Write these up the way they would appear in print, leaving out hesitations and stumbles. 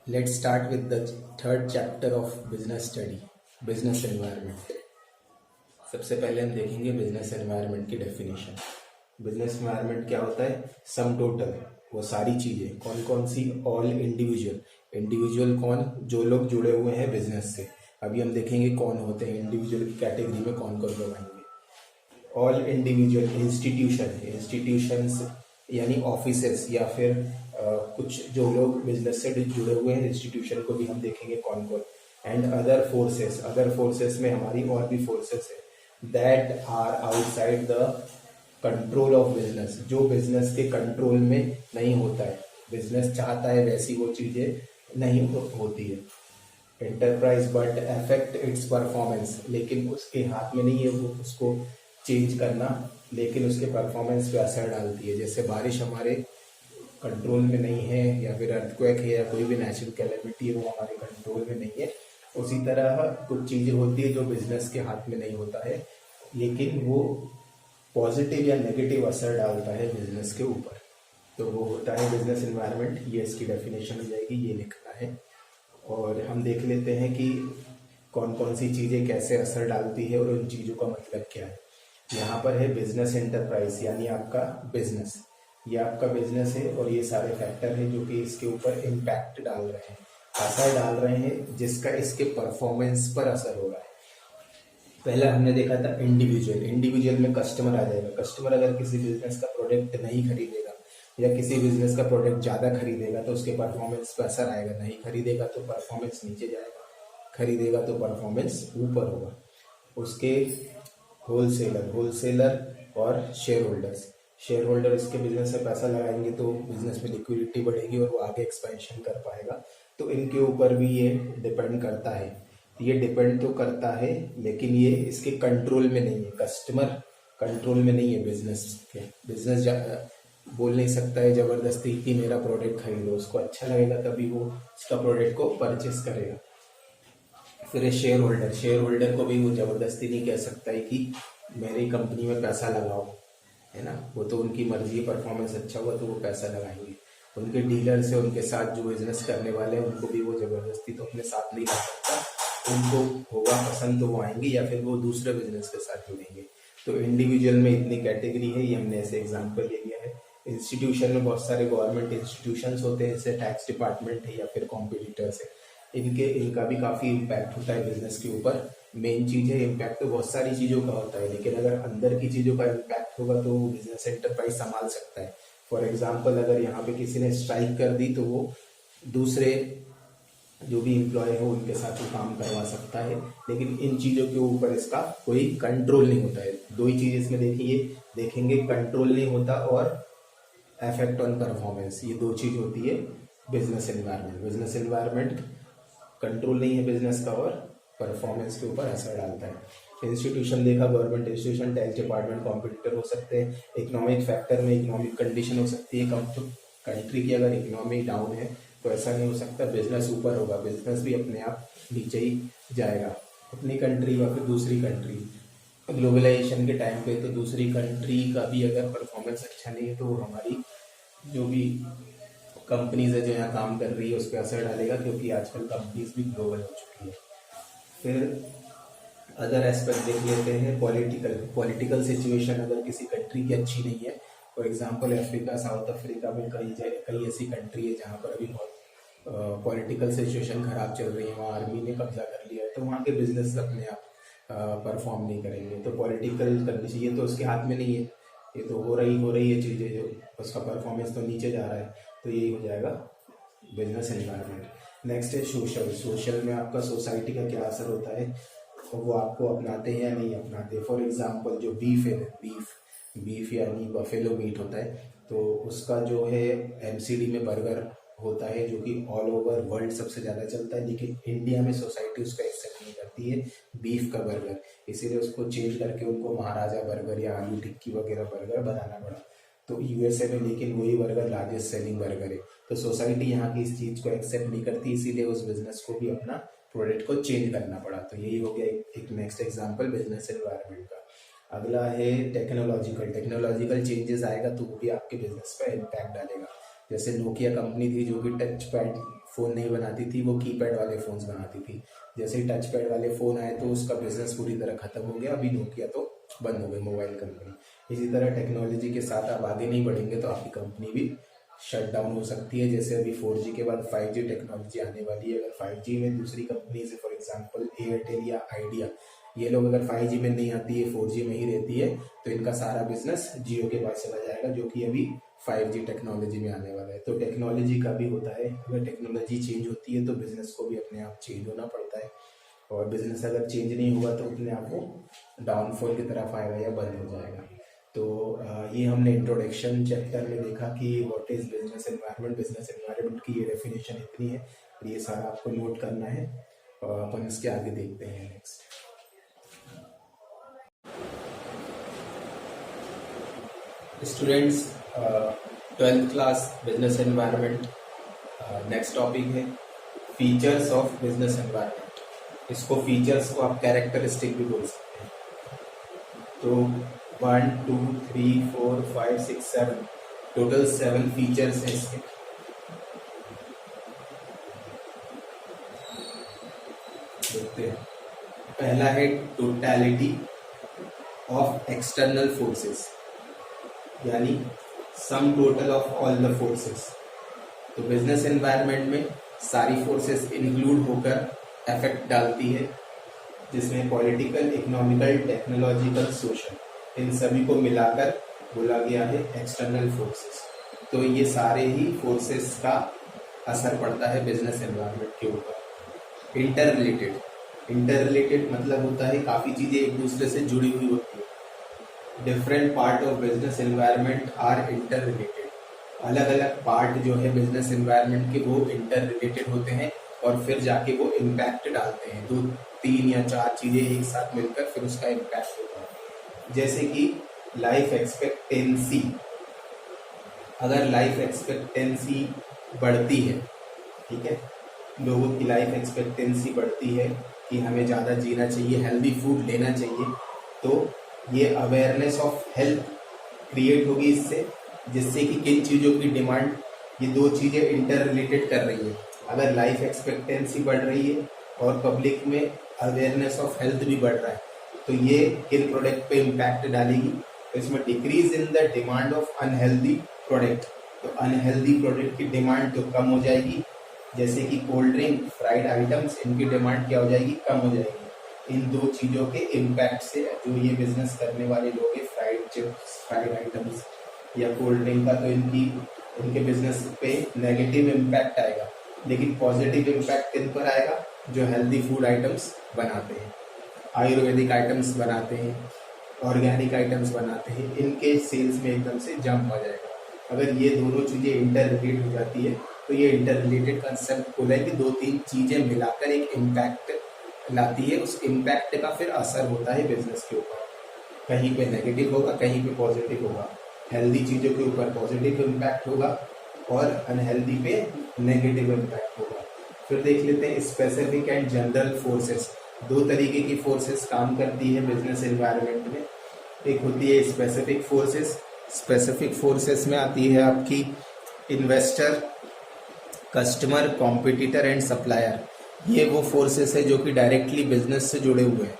Let's start with the third chapter of business study, business environment. सबसे पहले हम देखेंगे बिजनेस एनवायरनमेंट की डेफिनेशन। बिजनेस एनवायरनमेंट क्या होता है? सम टोटल, वो सारी चीजें। कौन कौन सी? All individual. इंडिविजुअल कौन? जो लोग जुड़े हुए हैं बिजनेस से। अभी हम देखेंगे कौन होते हैं इंडिविजुअल की कैटेगरी में, कौन कौन लोग आएंगे। All individual. इंस्टीट्यूशन, इंस्टीट्यूशंस यानी ऑफिसेस या फिर कुछ जो लोग बिजनेस से जुड़े हुए हैं इंस्टीट्यूशन को भी हम देखेंगे कौन कौन। And other forces, other forces में हमारी और भी फोर्सेस है that are outside the control of business, जो बिजनेस के कंट्रोल में नहीं होता है। बिजनेस चाहता है वैसी वो चीजें नहीं होती है। Enterprise but affect it's performance, लेकिन उसके हाथ में नहीं है वो उसको चेंज करना, लेकिन उसके परफॉर्मेंस पे असर डालती है। जैसे बारिश हमारे कंट्रोल में नहीं है, या फिर अर्थक्वेक है, या कोई भी नेचुरल कैलेमिटी है वो हमारे कंट्रोल में नहीं है। उसी तरह कुछ चीजें होती है जो बिजनेस के हाथ में नहीं होता है, लेकिन वो पॉजिटिव या नेगेटिव असर डालता है बिजनेस के ऊपर। तो वो होता है बिजनेस एनवायरनमेंट। ये इसकी डेफिनेशन हो जाएगी, ये लिखना है। और हम देख लेते हैं कि कौन कौन सी चीज़ें कैसे असर डालती है और उन चीज़ों का मतलब क्या है। यहाँ पर है बिजनेस एंटरप्राइज, यानी आपका बिजनेस। ये आपका बिजनेस है और ये सारे फैक्टर हैं जो कि इसके ऊपर इम्पैक्ट डाल रहे हैं, असर डाल रहे हैं, जिसका इसके परफॉर्मेंस पर असर हो रहा है। पहला हमने देखा था इंडिविजुअल। इंडिविजुअल में कस्टमर आ जाएगा। कस्टमर अगर किसी बिजनेस का प्रोडक्ट नहीं खरीदेगा या किसी बिजनेस का प्रोडक्ट ज़्यादा खरीदेगा तो उसके परफॉर्मेंस पर असर आएगा। नहीं खरीदेगा तो परफॉर्मेंस नीचे जाएगा, खरीदेगा तो परफॉर्मेंस ऊपर होगा। उसके होलसेलर, होलसेलर और शेयर होल्डर्स। शेयर होल्डर इसके बिजनेस में पैसा लगाएंगे तो बिजनेस में लिक्विडिटी बढ़ेगी और वो आगे एक्सपेंशन कर पाएगा। तो इनके ऊपर भी ये डिपेंड करता है। ये डिपेंड तो करता है, लेकिन ये इसके कंट्रोल में नहीं है। कस्टमर कंट्रोल में नहीं है बिजनेस के। बिजनेस बोल नहीं सकता है जबरदस्ती कि मेरा प्रोडक्ट खरीदो। उसको अच्छा लगेगा तभी वो उसका प्रोडक्ट को परचेस करेगा। फिर शेयर होल्डर, शेयर होल्डर को भी वो जबरदस्ती नहीं कह सकता है कि मेरी कंपनी में पैसा लगाओ, है ना। वो तो उनकी मर्जी है, परफॉर्मेंस अच्छा हुआ तो वो पैसा लगाएंगे। उनके डीलर से उनके साथ जो बिजनेस करने वाले हैं उनको भी वो जबरदस्ती तो अपने साथ नहीं ला सकता। उनको होगा पसंद तो वो आएंगे, या फिर वो दूसरे बिजनेस के साथ जुड़ेंगे। तो इंडिविजुअल में इतनी कैटेगरी है, ये हमने ऐसे एग्जाम्पल ले लिया है। इंस्टीट्यूशन में बहुत सारे गवर्नमेंट इंस्टीट्यूशंस होते हैं, जैसे टैक्स डिपार्टमेंट है या फिर कॉम्पिटिटर्स है। इनका भी काफ़ी इम्पैक्ट होता है बिजनेस के ऊपर। मेन चीज़ है इम्पैक्ट तो बहुत सारी चीज़ों का होता है, लेकिन अगर अंदर की चीज़ों का इम्पैक्ट होगा तो बिजनेस एंटरप्राइज संभाल सकता है। फॉर एग्जाम्पल, अगर यहाँ पे किसी ने स्ट्राइक कर दी तो वो दूसरे जो भी एम्प्लॉय है उनके साथ वो काम करवा सकता है, लेकिन इन चीज़ों के ऊपर इसका कोई कंट्रोल नहीं होता है। दो ही चीज़ इसमें देखेंगे, कंट्रोल नहीं होता और इफेक्ट ऑन परफॉर्मेंस। ये दो चीज़ होती है business environment. Business environment control नहीं है बिजनेस का और परफॉर्मेंस के ऊपर असर डालता है। इंस्टीट्यूशन देखा, government institution, tax department, competitor हो सकते हैं। इकोनॉमिक फैक्टर में इकोनॉमिक कंडीशन हो सकती है। कंट्री की अगर इकोनॉमी डाउन है तो ऐसा नहीं हो सकता बिजनेस ऊपर होगा, बिजनेस भी अपने आप नीचे ही जाएगा। अपनी कंट्री या फिर दूसरी कंट्री, ग्लोबलाइजेशन के टाइम पे तो दूसरी कंट्री का भी अगर परफॉर्मेंस अच्छा नहीं है तो वो हमारी जो भी कंपनीज है जो यहाँ काम कर रही है उस पर असर डालेगा, क्योंकि आजकल कंपनीज भी ग्लोबल हो चुकी है। फिर अदर एस्पेक्ट देख लेते हैं। पॉलिटिकल, पॉलिटिकल सिचुएशन अगर किसी कंट्री की अच्छी नहीं है, for example Africa, south Africa में कई ऐसी कंट्री है जहाँ पर अभी बहुत पॉलिटिकल सिचुएशन खराब चल रही है, वहाँ आर्मी ने कब्जा कर लिया है, तो वहाँ के बिजनेस अपने आप परफॉर्म नहीं करेंगे। तो पॉलिटिकल कंडीशन ये तो उसके हाथ में नहीं है, ये तो हो रही है चीज़ें, जो उसका परफॉर्मेंस तो नीचे जा रहा है। तो यही हो जाएगा बिजनेस एनवायरनमेंट। नेक्स्ट है सोशल। सोशल में आपका सोसाइटी का क्या असर होता है, तो वो आपको अपनाते हैं या नहीं अपनाते। फॉर एग्जांपल जो बीफ है, बीफ यानी बफेलो मीट होता है, तो उसका जो है एमसीडी में बर्गर होता है जो कि ऑल ओवर वर्ल्ड सबसे ज़्यादा चलता है, लेकिन इंडिया में सोसाइटी उसका एक्सेप्ट नहीं करती है बीफ का बर्गर। इसीलिए उसको चेंज करके उनको महाराजा बर्गर या आलू टिक्की वगैरह बर्गर बनाना पड़ा। तो यूएसए में लेकिन वही बर्गर लार्जेस्ट सेलिंग बर्गर है। तो सोसाइटी यहाँ की इस चीज़ को एक्सेप्ट नहीं करती, इसीलिए उस बिजनेस को भी अपना प्रोडक्ट को चेंज करना पड़ा। तो यही हो गया एक नेक्स्ट एग्जांपल बिजनेस एनवायरनमेंट का। अगला है टेक्नोलॉजिकल। टेक्नोलॉजिकल चेंजेस आएगा तो वो भी आपके बिजनेस पर इम्पैक्ट डालेगा। जैसे नोकिया कंपनी थी जो कि टच पैड फ़ोन नहीं बनाती थी, वो कीपैड वाले फ़ोन्स बनाती थी। जैसे ही टच पैड वाले फ़ोन आए तो उसका बिजनेस पूरी तरह ख़त्म हो गया। अभी नोकिया तो बंद हो गई मोबाइल कंपनी। इसी तरह टेक्नोलॉजी के साथ आप आगे नहीं बढ़ेंगे तो आपकी कंपनी भी शट डाउन हो सकती है। जैसे अभी 4G के बाद 5G टेक्नोलॉजी आने वाली है। अगर 5G में दूसरी कंपनी से फॉर एग्जांपल एयरटेल या आइडिया, ये लोग अगर 5G में नहीं आती है, 4G में ही रहती है, तो इनका सारा बिजनेस जियो के पास चला जाएगा, जो कि अभी 5G टेक्नोलॉजी में आने वाला है। तो टेक्नोलॉजी का भी होता है, अगर टेक्नोलॉजी चेंज होती है तो बिजनेस को भी अपने आप चेंज होना पड़ता है, और बिजनेस अगर चेंज नहीं हुआ तो अपने आप वो डाउनफॉल की तरफ आएगा या बंद हो जाएगा। तो ये हमने इंट्रोडक्शन चैप्टर में देखा कि what is business environment. Business environment की ये डेफिनेशन इतनी है, ये सारा आपको नोट करना है और अपन इसके आगे देखते हैं next. Students, 12th class business environment, next topic है फीचर्स ऑफ बिजनेस एनवायरनमेंट। इसको फीचर्स को आप कैरेक्टरिस्टिक भी बोल सकते हैं। तो 1 2 3 4 5 6 7 टोटल 7 फीचर्स हैं इसके। देखते हैं, पहला है टोटलिटी ऑफ एक्सटर्नल फोर्सेस, यानी sum total of all the forces. तो बिजनेस एनवायरनमेंट में सारी फोर्सेस इंक्लूड होकर इफेक्ट डालती है, जिसमें पॉलिटिकल, इकोनॉमिकल, टेक्नोलॉजिकल, सोशल, इन सभी को मिलाकर बोला गया है एक्सटर्नल फोर्सेस। तो ये सारे ही फोर्सेस का असर पड़ता है बिजनेस एनवायरनमेंट के ऊपर। इंटर रिलेटेड मतलब होता है काफ़ी चीज़ें एक दूसरे से जुड़ी हुई होती है। Different part of business environment are interrelated. अलग अलग पार्ट जो है बिजनेस एनवायरनमेंट के वो इंटर रिलेटेड होते हैं और फिर जाके वो इम्पैक्ट डालते हैं। 2 3 या 4 चीज़ें एक साथ मिलकर फिर उसका इम्पैक्ट होता है। जैसे कि लाइफ एक्सपेक्टेंसी, अगर लाइफ एक्सपेक्टेंसी बढ़ती है, ठीक है, लोगों की लाइफ एक्सपेक्टेंसी बढ़ती है कि हमें ज़्यादा जीना चाहिए, हेल्दी फूड लेना चाहिए, तो ये अवेयरनेस ऑफ हेल्थ क्रिएट होगी इससे, जिससे कि किन चीज़ों की डिमांड, ये 2 चीज़ें इंटर रिलेटेड कर रही है। अगर लाइफ एक्सपेक्टेंसी बढ़ रही है और पब्लिक में अवेयरनेस ऑफ हेल्थ भी बढ़ रहा है, तो ये किन प्रोडक्ट पे इम्पैक्ट डालेगी, तो इसमें decrease in the demand of unhealthy product. तो अनहेल्दी प्रोडक्ट की डिमांड तो कम हो जाएगी, जैसे कि कोल्ड ड्रिंक, फ्राइड आइटम्स, इनकी डिमांड क्या हो जाएगी, कम हो जाएगी। इन 2 चीज़ों के इम्पैक्ट से जो ये बिजनेस करने वाले लोग हैं, फ्राइड चिप्स, फ्राइड आइटम्स या कोल्ड ड्रिंक का, तो इनके बिजनेस पे नेगेटिव इम्पैक्ट आएगा। लेकिन पॉजिटिव इम्पैक्ट किन पर आएगा, जो हेल्दी फूड आइटम्स बनाते हैं, आयुर्वेदिक आइटम्स बनाते हैं, ऑर्गेनिक आइटम्स बनाते हैं, इनके सेल्स में एकदम से जंप आ जाएगा। अगर ये दोनों चीज़ें इंटर रिलेटेड हो जाती है, तो ये इंटर रिलेटेड कंसेप्ट बोला है कि 2-3 चीज़ें मिलाकर एक इम्पैक्ट लाती है। उस इम्पैक्ट का फिर असर होता है बिजनेस के ऊपर, कहीं पे नेगेटिव होगा, कहीं पे पॉजिटिव होगा। हेल्दी चीज़ों के ऊपर पॉजिटिव इम्पैक्ट होगा और अनहेल्दी पे नेगेटिव इम्पैक्ट होगा। फिर देख लेते हैं स्पेसिफिक एंड जनरल फोर्सेस। 2 तरीके की फोर्सेस काम करती है बिजनेस एनवायरनमेंट में। एक होती है स्पेसिफिक फोर्सेस। स्पेसिफिक फोर्सेस में आती है आपकी investor, customer, competitor and supplier. ये वो फोर्सेस है जो कि डायरेक्टली बिजनेस से जुड़े हुए हैं,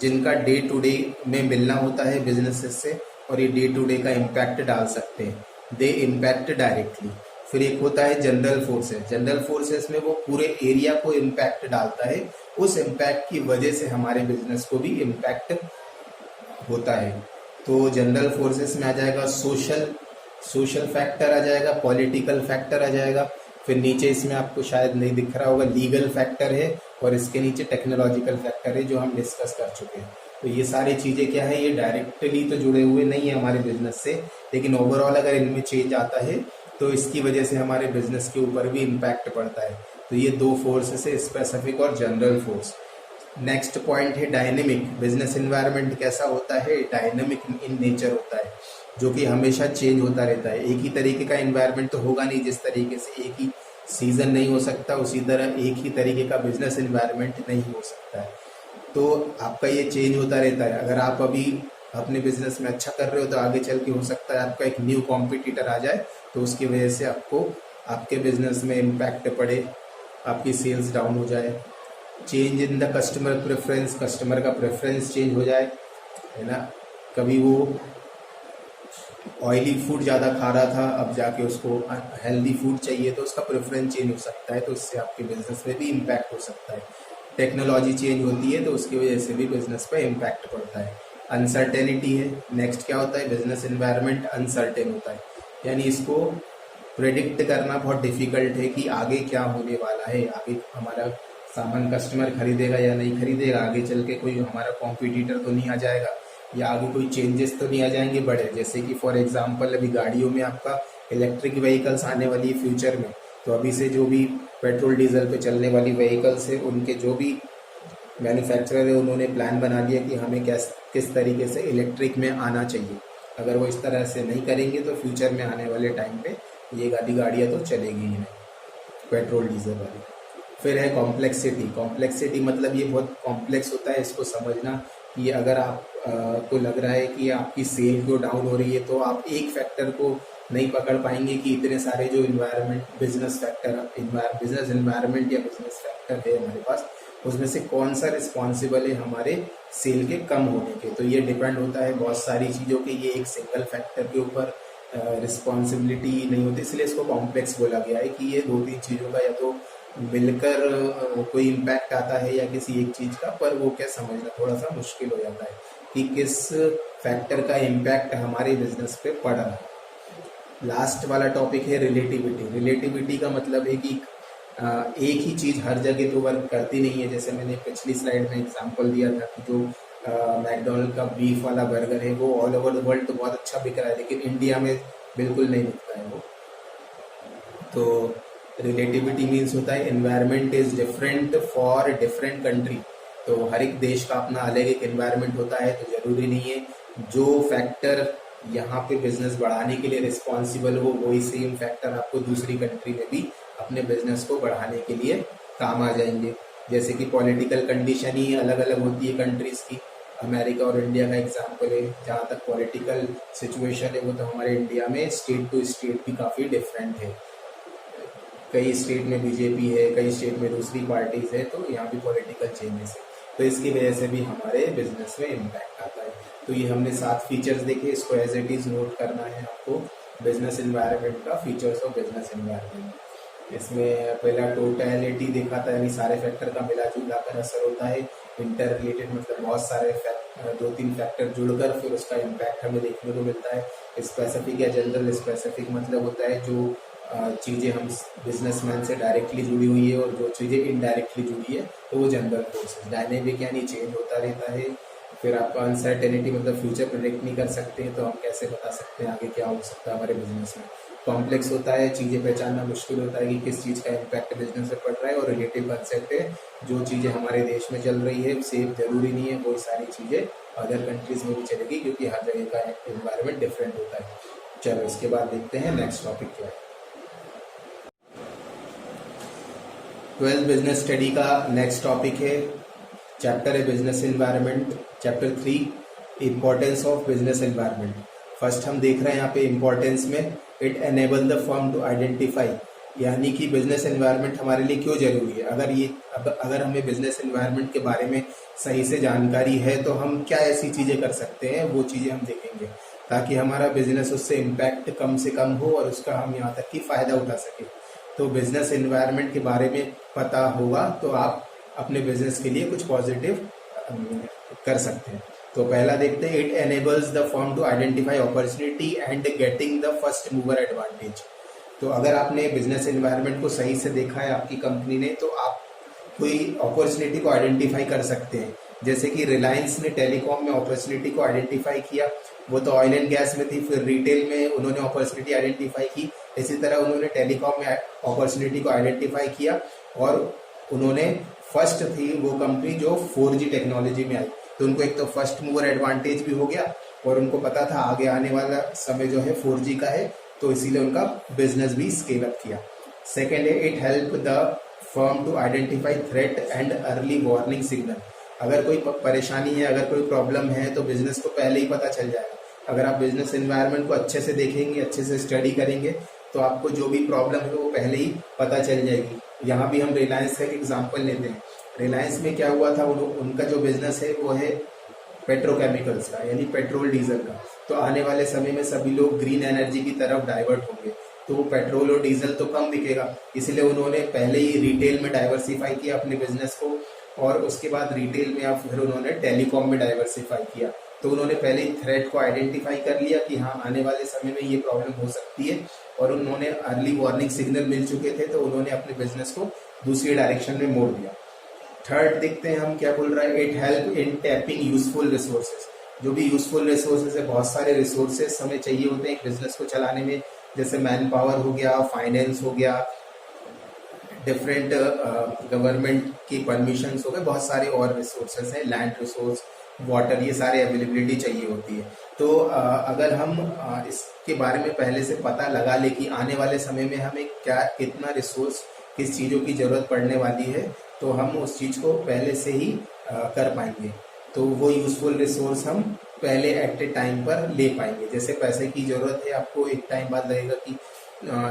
जिनका डे टू डे में मिलना होता है बिजनेसेस से, और ये डे टू डे का इम्पैक्ट डाल सकते हैं। दे इम्पैक्ट डायरेक्टली। फिर एक होता है जनरल फोर्सेस। जनरल फोर्सेस में वो पूरे एरिया को इम्पैक्ट डालता है, उस इम्पैक्ट की वजह से हमारे बिजनेस को भी इम्पैक्ट होता है। तो जनरल फोर्सेस में आ जाएगा सोशल फैक्टर आ जाएगा, पॉलिटिकल फैक्टर आ जाएगा, फिर नीचे इसमें आपको शायद नहीं दिख रहा होगा लीगल फैक्टर है, और इसके नीचे टेक्नोलॉजिकल फैक्टर है जो हम डिस्कस कर चुके हैं। तो ये सारी चीज़ें क्या है, ये डायरेक्टली तो जुड़े हुए नहीं है हमारे बिजनेस से, लेकिन ओवरऑल अगर इनमें चेंज आता है तो इसकी वजह से हमारे बिजनेस के ऊपर भी इम्पैक्ट पड़ता है। तो ये 2 फोर्सेस है, स्पेसिफिक और जनरल फोर्स। नेक्स्ट पॉइंट है डायनेमिक। बिजनेस एनवायरनमेंट कैसा होता है, डायनेमिक इन नेचर होता है, जो कि हमेशा चेंज होता रहता है। एक ही तरीके का एनवायरनमेंट तो होगा नहीं, जिस तरीके से एक ही सीजन नहीं हो सकता, उसी तरह एक ही तरीके का बिजनेस एनवायरनमेंट नहीं हो सकता है। तो आपका ये चेंज होता रहता है। अगर आप अभी अपने बिजनेस में अच्छा कर रहे हो तो आगे चल के हो सकता है आपका एक न्यू कॉम्पिटिटर आ जाए, तो उसकी वजह से आपको आपके बिजनेस में इम्पैक्ट पड़े, आपकी सेल्स डाउन हो जाए। Change in the customer preference, customer का प्रेफरेंस चेंज हो जाए, है ना। कभी वो ऑयली फूड ज़्यादा खा रहा था, अब जाके उसको हेल्दी फूड चाहिए, तो उसका प्रेफरेंस चेंज हो सकता है, तो इससे आपके बिजनेस में भी इम्पैक्ट हो सकता है। टेक्नोलॉजी चेंज होती है तो उसकी वजह से भी बिजनेस पे इम्पैक्ट पड़ता है। अनसर्टेनिटी है, नेक्स्ट क्या होता है, बिजनेस इन्वायरमेंट अनसर्टेन होता है, यानी इसको प्रेडिक्ट करना बहुत डिफिकल्ट है कि आगे क्या होने वाला है, आगे हमारा सामान कस्टमर खरीदेगा या नहीं खरीदेगा, आगे चल के कोई हमारा कॉम्पिटिटर तो नहीं आ जाएगा, या आगे कोई चेंजेस तो नहीं आ जाएंगे बड़े। जैसे कि फॉर एग्जांपल अभी गाड़ियों में आपका इलेक्ट्रिक व्हीकल्स आने वाली है फ्यूचर में, तो अभी से जो भी पेट्रोल डीजल पे चलने वाली व्हीकल्स है उनके जो भी मैन्युफैक्चरर है उन्होंने प्लान बना लिया कि हमें किस तरीके से इलेक्ट्रिक में आना चाहिए। अगर वो इस तरह से नहीं करेंगे तो फ्यूचर में आने वाले टाइम पे ये गाड़ियाँ तो चलेगी ही नहीं, पेट्रोल डीजल वाली। फिर है कॉम्प्लेक्सिटी। कॉम्प्लेक्सिटी मतलब ये बहुत कॉम्प्लेक्स होता है, इसको समझना कि अगर आप को लग रहा है कि आपकी सेल जो डाउन हो रही है तो आप एक फैक्टर को नहीं पकड़ पाएंगे कि इतने सारे जो बिजनेस इन्वायरमेंट या बिजनेस फैक्टर है हमारे पास, उसमें से कौन सा रिस्पॉन्सिबल है हमारे सेल के कम होने के। तो ये डिपेंड होता है बहुत सारी चीज़ों के, ये एक सिंगल फैक्टर के ऊपर रिस्पॉन्सिबिलिटी नहीं होती, इसलिए इसको कॉम्प्लेक्स बोला गया है कि ये 2-3 चीज़ों का या तो मिलकर कोई इम्पैक्ट आता है या किसी एक चीज़ का, पर वो क्या समझना थोड़ा सा मुश्किल हो जाता है कि किस फैक्टर का इम्पैक्ट हमारे बिजनेस पे पड़ रहा है। लास्ट वाला टॉपिक है रिलेटिविटी। रिलेटिविटी का मतलब है कि एक ही चीज़ हर जगह तो वर्क करती नहीं है। जैसे मैंने पिछली स्लाइड में एग्जांपल दिया था कि जो मैकडोनल्ड का बीफ वाला बर्गर है वो ऑल ओवर द वर्ल्ड तो बहुत अच्छा बिक रहा है, लेकिन इंडिया में बिल्कुल नहीं बिकता है वो। तो रिलेटिविटी मीन्स होता है environment is different for different country. तो हर एक देश का अपना अलग एक एनवायरनमेंट होता है, तो जरूरी नहीं है जो फैक्टर यहाँ पे बिजनेस बढ़ाने के लिए रिस्पॉन्सिबल हो वही सेम फैक्टर आपको दूसरी कंट्री में भी अपने बिजनेस को बढ़ाने के लिए काम आ जाएंगे। जैसे कि पॉलिटिकल कंडीशन ही अलग अलग होती है कंट्रीज की। अमेरिका और इंडिया का एग्जाम्पल है, जहाँ तक पॉलिटिकल सिचुएशन है वो तो हमारे इंडिया में स्टेट टू स्टेट भी काफ़ी डिफरेंट है। कई स्टेट में बीजेपी है, कई स्टेट में दूसरी पार्टीज है, तो यहाँ भी पॉलिटिकल चेंजेस है, तो इसकी वजह से भी हमारे बिजनेस में इम्पैक्ट आता है। तो ये हमने 7 फीचर्स देखे, इसको एज इट इज नोट करना है आपको। बिजनेस एनवायरनमेंट का फीचर्स ऑफ बिजनेस एनवायरनमेंट, इसमें पहला टोटलिटी देखा था, यानी सारे फैक्टर का मिला जुला कर असर होता है। इंटर रिलेटेड मतलब बहुत सारे 2-3 फैक्टर जुड़कर फिर उसका इम्पैक्ट हमें देखने को मिलता है। स्पेसिफिक या जनरल। स्पेसिफिक मतलब होता है जो चीज़ें हम बिजनेसमैन से डायरेक्टली जुड़ी हुई है, और जो चीज़ें इनडायरेक्टली जुड़ी है तो वो जनरल फोर्सेस। डायनेमिक यानी चेंज होता रहता है। फिर आपका अनसर्टेनिटी मतलब फ्यूचर प्रेडिक्ट नहीं कर सकते, तो हम कैसे बता सकते हैं आगे क्या हो सकता है हमारे बिजनेस में। कॉम्प्लेक्स होता है, चीज़ें पहचानना मुश्किल होता है कि किस चीज़ का इम्पैक्ट बिजनेस पे पड़ रहा है। और रिलेटिव कंसेप्ट है, जो चीज़ें हमारे देश में चल रही है सेम जरूरी नहीं है कोई सारी चीज़ें अदर कंट्रीज में भी चलेगी, क्योंकि हर जगह का एनवायरनमेंट डिफरेंट होता है। चलो इसके बाद देखते हैं नेक्स्ट टॉपिक क्या है। 12th बिजनेस स्टडी का नेक्स्ट टॉपिक है, चैप्टर है business environment, chapter 3 importance of business environment. First हम देख रहे हैं यहाँ पे इंपॉर्टेंस में, it enable the firm to identify, यानी कि बिजनेस एनवायरनमेंट हमारे लिए क्यों जरूरी है। अगर हमें बिजनेस एनवायरनमेंट के बारे में सही से जानकारी है तो हम क्या ऐसी चीज़ें कर सकते हैं, वो चीज़ें हम देखेंगे ताकि हमारा बिजनेस उससे इम्पैक्ट कम से कम हो और उसका हम यहाँ तक कि फ़ायदा उठा सकें। तो बिजनेस एनवायरनमेंट के बारे में पता होगा तो आप अपने बिजनेस के लिए कुछ पॉजिटिव कर सकते हैं। तो पहला देखते हैं, it enables the firm to identify opportunity and getting the first mover advantage. तो अगर आपने बिजनेस एनवायरनमेंट को सही से देखा है आपकी कंपनी ने, तो आप कोई अपॉर्चुनिटी को आइडेंटिफाई कर सकते हैं। जैसे कि रिलायंस ने टेलीकॉम में अपॉर्चुनिटी को आइडेंटिफाई किया, वो तो ऑयल एंड गैस में थी, फिर रिटेल में उन्होंने अपॉर्चुनिटी आइडेंटिफाई की। इसी तरह उन्होंने टेलीकॉम में अपॉर्चुनिटी को आइडेंटिफाई किया और उन्होंने फर्स्ट थी वो कंपनी जो 4G टेक्नोलॉजी में आई, तो उनको एक तो फर्स्ट मूवर एडवांटेज भी हो गया और उनको पता था आगे आने वाला समय जो है 4G का है, तो इसीलिए उनका बिजनेस भी स्केल अप किया। सेकेंड है, it help the firm to identify threat and early warning signal. अगर कोई परेशानी है, अगर कोई प्रॉब्लम है तो बिजनेस को पहले ही पता चल जाएगा। अगर आप बिजनेस एनवायरनमेंट को अच्छे से देखेंगे, अच्छे से स्टडी करेंगे, तो आपको जो भी प्रॉब्लम है वो पहले ही पता चल जाएगी। यहाँ भी हम रिलायंस का एक एग्जाम्पल लेते हैं। रिलायंस में क्या हुआ था, उनका जो बिजनेस है वो है पेट्रोकेमिकल्स का, यानी पेट्रोल डीजल का। तो आने वाले समय में सभी लोग ग्रीन एनर्जी की तरफ डाइवर्ट होंगे, तो वो पेट्रोल और डीजल तो कम बिकेगा, इसलिए उन्होंने पहले ही रिटेल में डाइवर्सिफाई किया अपने बिजनेस को, और उसके बाद रिटेल में अब फिर उन्होंने टेलीकॉम में डाइवर्सिफाई किया। तो उन्होंने पहले ही थ्रेट को आइडेंटिफाई कर लिया कि हाँ आने वाले समय में ये प्रॉब्लम हो सकती है, और उन्होंने अर्ली वार्निंग सिग्नल मिल चुके थे, तो उन्होंने अपने बिजनेस को दूसरी डायरेक्शन में मोड़ दिया। थर्ड देखते हैं हम क्या बोल रहा है, it help in tapping useful resources. जो भी यूजफुल रिसोर्सेज है, बहुत सारे रिसोर्सेज हमें चाहिए होते हैं एक बिजनेस को चलाने में, जैसे मैन पावर हो गया, फाइनेंस हो गया, डिफरेंट गवर्नमेंट की परमिशंस हो गए, बहुत सारे और रिसोर्सेज हैं, लैंड रिसोर्स, वाटर, ये सारे अवेलेबिलिटी चाहिए होती है। तो अगर हम इसके बारे में पहले से पता लगा ले कि आने वाले समय में हमें क्या कितना रिसोर्स किस चीज़ों की ज़रूरत पड़ने वाली है, तो हम उस चीज़ को पहले से ही कर पाएंगे। तो वो यूजफुल रिसोर्स हम पहले एट ए टाइम पर ले पाएंगे। जैसे पैसे की ज़रूरत है, आपको एक टाइम बाद लगेगा कि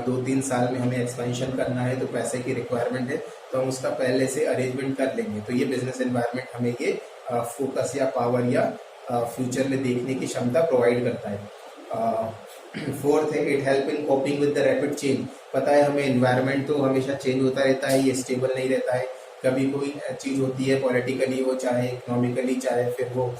2-3 साल में हमें एक्सपेंशन करना है, तो पैसे की रिक्वायरमेंट है, तो हम उसका पहले से अरेंजमेंट कर लेंगे। तो ये बिजनेस एनवायरनमेंट हमें ये फोकस या पावर या फ्यूचर में देखने की क्षमता प्रोवाइड करता है। फोर्थ है, it help in coping with the rapid change. पता है हमें एनवायरनमेंट तो हमेशा चेंज होता रहता है, ये स्टेबल नहीं रहता है। कभी कोई चीज़ होती है पॉलिटिकली हो, चाहे इकोनॉमिकली, चाहे फिर वो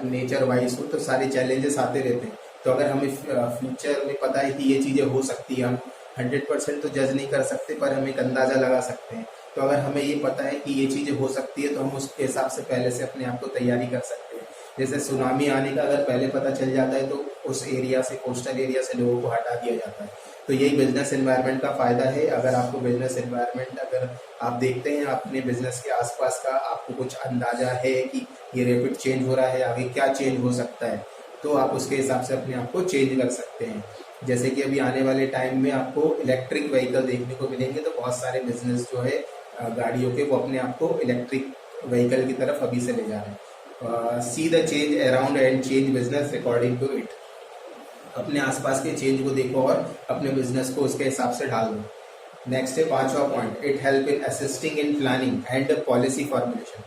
नेचर वाइज हो, तो सारे चैलेंजेस आते रहते हैं। तो अगर हमें फ्यूचर में पता है कि ये चीज़ें हो सकती है, हम 100% तो जज नहीं कर सकते, पर हम एक अंदाज़ा लगा सकते हैं। तो अगर हमें ये पता है कि ये चीज़ें हो सकती है, तो हम उसके हिसाब से पहले से अपने आप को तैयारी कर सकते हैं। जैसे सुनामी आने का अगर पहले पता चल जाता है, तो उस एरिया से, कोस्टल एरिया से लोगों को हटा दिया जाता है। तो यही बिजनेस एनवायरनमेंट का फ़ायदा है। अगर आपको बिजनेस एनवायरनमेंट, अगर आप देखते हैं अपने बिजनेस के आसपास का, आपको कुछ अंदाज़ा है कि ये रैपिड चेंज हो रहा है, आगे क्या चेंज हो सकता है, तो आप उसके हिसाब से अपने आप को चेंज कर सकते हैं। जैसे कि अभी आने वाले टाइम में आपको इलेक्ट्रिक व्हीकल देखने को मिलेंगे, तो बहुत सारे बिजनेस जो है गाड़ियों के, वो अपने आप को इलेक्ट्रिक व्हीकल की तरफ अभी से ले जा रहे हैं। See the change around and change business according to it. अपने आसपास के चेंज को देखो और अपने बिजनेस को उसके हिसाब से ढाल दो। नेक्स्ट है 5वां point, it help in assisting in planning and policy formulation.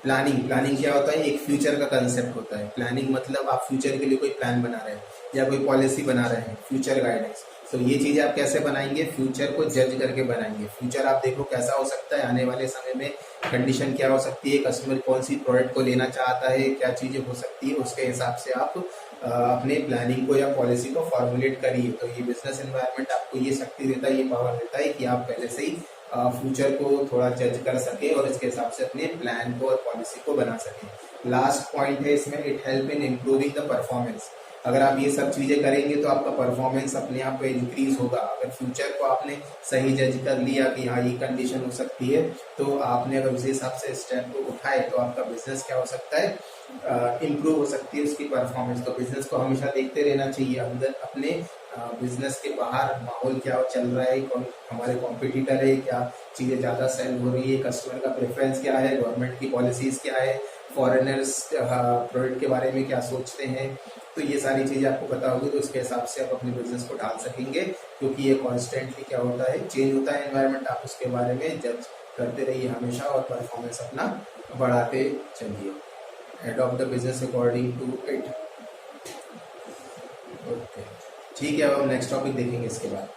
Planning क्या होता है, एक फ्यूचर का कंसेप्ट होता है। प्लानिंग मतलब आप फ्यूचर के लिए कोई प्लान बना रहे हैं या कोई पॉलिसी बना रहे हैं, फ्यूचर गाइडेंस। तो ये चीज़ें आप कैसे बनाएंगे, फ्यूचर को जज करके बनाएंगे। फ्यूचर आप देखो कैसा हो सकता है, आने वाले समय में कंडीशन क्या हो सकती है, कस्टमर कौन सी प्रोडक्ट को लेना चाहता है, क्या चीज़ें हो सकती है, उसके हिसाब से आप अपने प्लानिंग को या पॉलिसी को फॉर्मुलेट करिए। तो ये बिजनेस एनवायरनमेंट आपको ये शक्ति देता है, ये पावर देता है कि आप पहले से ही फ्यूचर को थोड़ा जज कर सके और इसके हिसाब से अपने प्लान को और पॉलिसी को बना सके। लास्ट पॉइंट है इसमें, it help in improving the performance. अगर आप ये सब चीज़ें करेंगे तो आपका परफॉर्मेंस अपने आप पे इंक्रीज होगा। अगर फ्यूचर को आपने सही जज कर लिया कि हाँ ये कंडीशन हो सकती है, तो आपने अगर उसी हिसाब से स्टेप को उठाए, तो आपका बिजनेस क्या हो सकता है, इम्प्रूव हो सकती है उसकी परफॉर्मेंस। तो बिजनेस को हमेशा देखते रहना चाहिए, अंदर अपने बिजनेस के बाहर माहौल क्या चल रहा है, कौन हमारे कॉम्पिटिटर है, क्या चीज़ें ज़्यादा सेल हो रही है, कस्टमर का प्रेफरेंस क्या है, गवर्नमेंट की पॉलिसीज़ क्या है, फॉरेनर्स प्रोडक्ट के बारे में क्या सोचते हैं। तो ये सारी चीज़ें आपको पता होगी, तो उसके हिसाब से आप अपने बिजनेस को ढाल सकेंगे, क्योंकि ये कॉन्स्टेंटली क्या होता है, चेंज होता है एनवायरनमेंट। आप उसके बारे में जज करते रहिए हमेशा और परफॉर्मेंस अपना बढ़ाते चलिए। Adopt the business according to it. Okay, ठीक है, अब हम नेक्स्ट टॉपिक देखेंगे इसके बाद।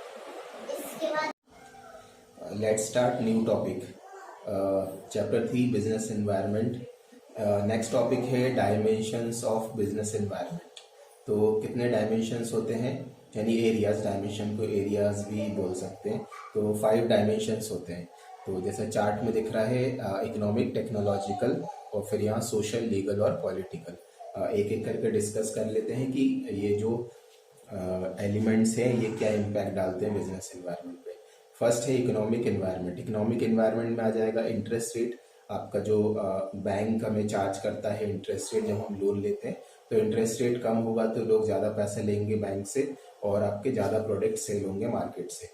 Let's start new topic, chapter 3 business environment. Next topic है डायमेंशंस ऑफ बिजनेस एनवायरनमेंट। तो कितने डायमेंशंस होते हैं, यानी एरियाज, डायमेंशन को एरियाज भी बोल सकते हैं। तो 5 डायमेंशंस होते हैं। तो जैसे चार्ट में दिख रहा है, इकोनॉमिक, टेक्नोलॉजिकल, और फिर यहाँ सोशल, लीगल और पॉलिटिकल। एक एक करके डिस्कस कर लेते हैं कि ये जो एलिमेंट्स हैं ये क्या इम्पैक्ट डालते हैं बिजनेस एनवायरनमेंट पे। फर्स्ट है इकोनॉमिक एनवायरनमेंट। इकोनॉमिक एनवायरनमेंट में आ जाएगा इंटरेस्ट रेट। आपका जो बैंक हमें चार्ज करता है इंटरेस्ट रेट, जब हम लोन लेते हैं, तो इंटरेस्ट रेट कम होगा तो लोग ज़्यादा पैसे लेंगे बैंक से और आपके ज़्यादा प्रोडक्ट सेल होंगे मार्केट से।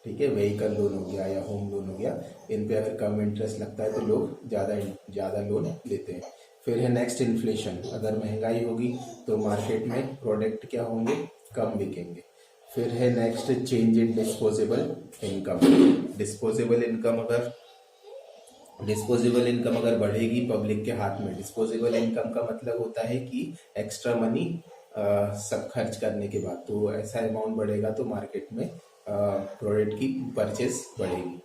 ठीक है, व्हीकल लोन हो गया या होम लोन हो गया, इन पे अगर कम इंटरेस्ट लगता है तो लोग ज़्यादा लोन लेते हैं। फिर है नेक्स्ट इन्फ्लेशन। अगर महंगाई होगी तो मार्केट में प्रोडक्ट क्या होंगे, कम बिकेंगे। फिर है next change in disposable income. Disposable income अगर डिस्पोजेबल इनकम अगर बढ़ेगी पब्लिक के हाथ में, डिस्पोजेबल इनकम का मतलब होता है कि एक्स्ट्रा मनी सब खर्च करने के बाद, तो ऐसा अमाउंट बढ़ेगा तो मार्केट में प्रोडक्ट की परचेस बढ़ेगी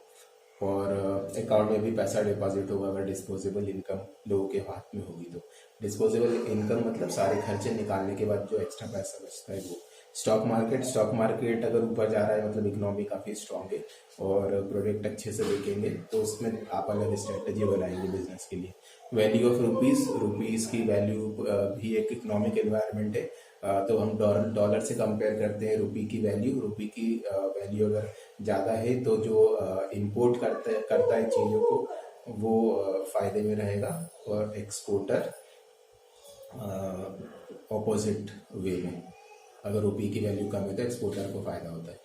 और अकाउंट में भी पैसा डिपॉजिट होगा अगर डिस्पोजेबल इनकम लोगों के हाथ में होगी। तो डिस्पोजेबल इनकम मतलब सारे खर्चे निकालने के बाद जो एक्स्ट्रा पैसा बचता है वो। स्टॉक मार्केट अगर ऊपर जा रहा है मतलब इकोनॉमी काफ़ी स्ट्रांग है और प्रोडक्ट अच्छे से बिकेंगे तो उसमें आप अलग स्ट्रेटजी बनाएंगे बिजनेस के लिए। वैल्यू ऑफ रुपीज़ की वैल्यू भी एक इकोनॉमिक एनवायरनमेंट है, तो हम डॉलर से कंपेयर करते हैं रुपी की वैल्यू अगर ज़्यादा है तो जो इंपोर्ट करता है चीज़ों को वो फायदे में रहेगा और एक्सपोर्टर ऑपोजिट वे में। अगर रुपी की वैल्यू कम है तो एक्सपोर्टर को फायदा होता है,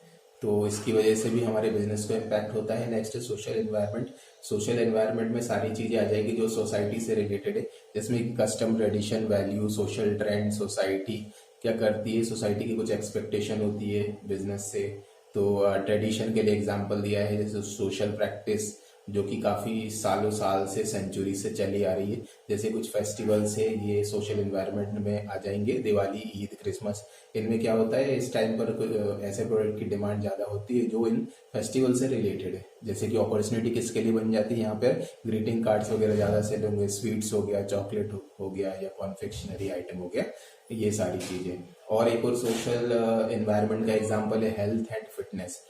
तो इसकी वजह से भी हमारे बिजनेस को इम्पैक्ट होता है। Next social environment. Social environment में सारी चीज़ें आ जाएगी जो सोसाइटी से रिलेटेड है, जिसमें custom, tradition, value, social trend, society क्या करती है, सोसाइटी की कुछ एक्सपेक्टेशन होती है बिजनेस से। तो ट्रेडिशन के लिए एग्जांपल दिया है जैसे सोशल प्रैक्टिस जो कि काफ़ी सालों साल से, सेंचुरी से चली आ रही है, जैसे कुछ फेस्टिवल्स है ये सोशल इन्वायरमेंट में आ जाएंगे, दिवाली, ईद, क्रिसमस। इनमें क्या होता है इस टाइम पर ऐसे प्रोडक्ट की डिमांड ज़्यादा होती है जो इन फेस्टिवल से रिलेटेड है। जैसे कि अपॉर्चुनिटी किसके लिए बन जाती है यहाँ पर, ग्रीटिंग कार्ड्स वगैरह ज़्यादा सेल होंगे, स्वीट्स हो गया, चॉकलेट हो गया या कॉन्फेक्शनरी आइटम हो गया, ये सारी चीज़ें। और एक और सोशल इन्वायरमेंट का एग्जाम्पल है हेल्थ एंड फिटनेस।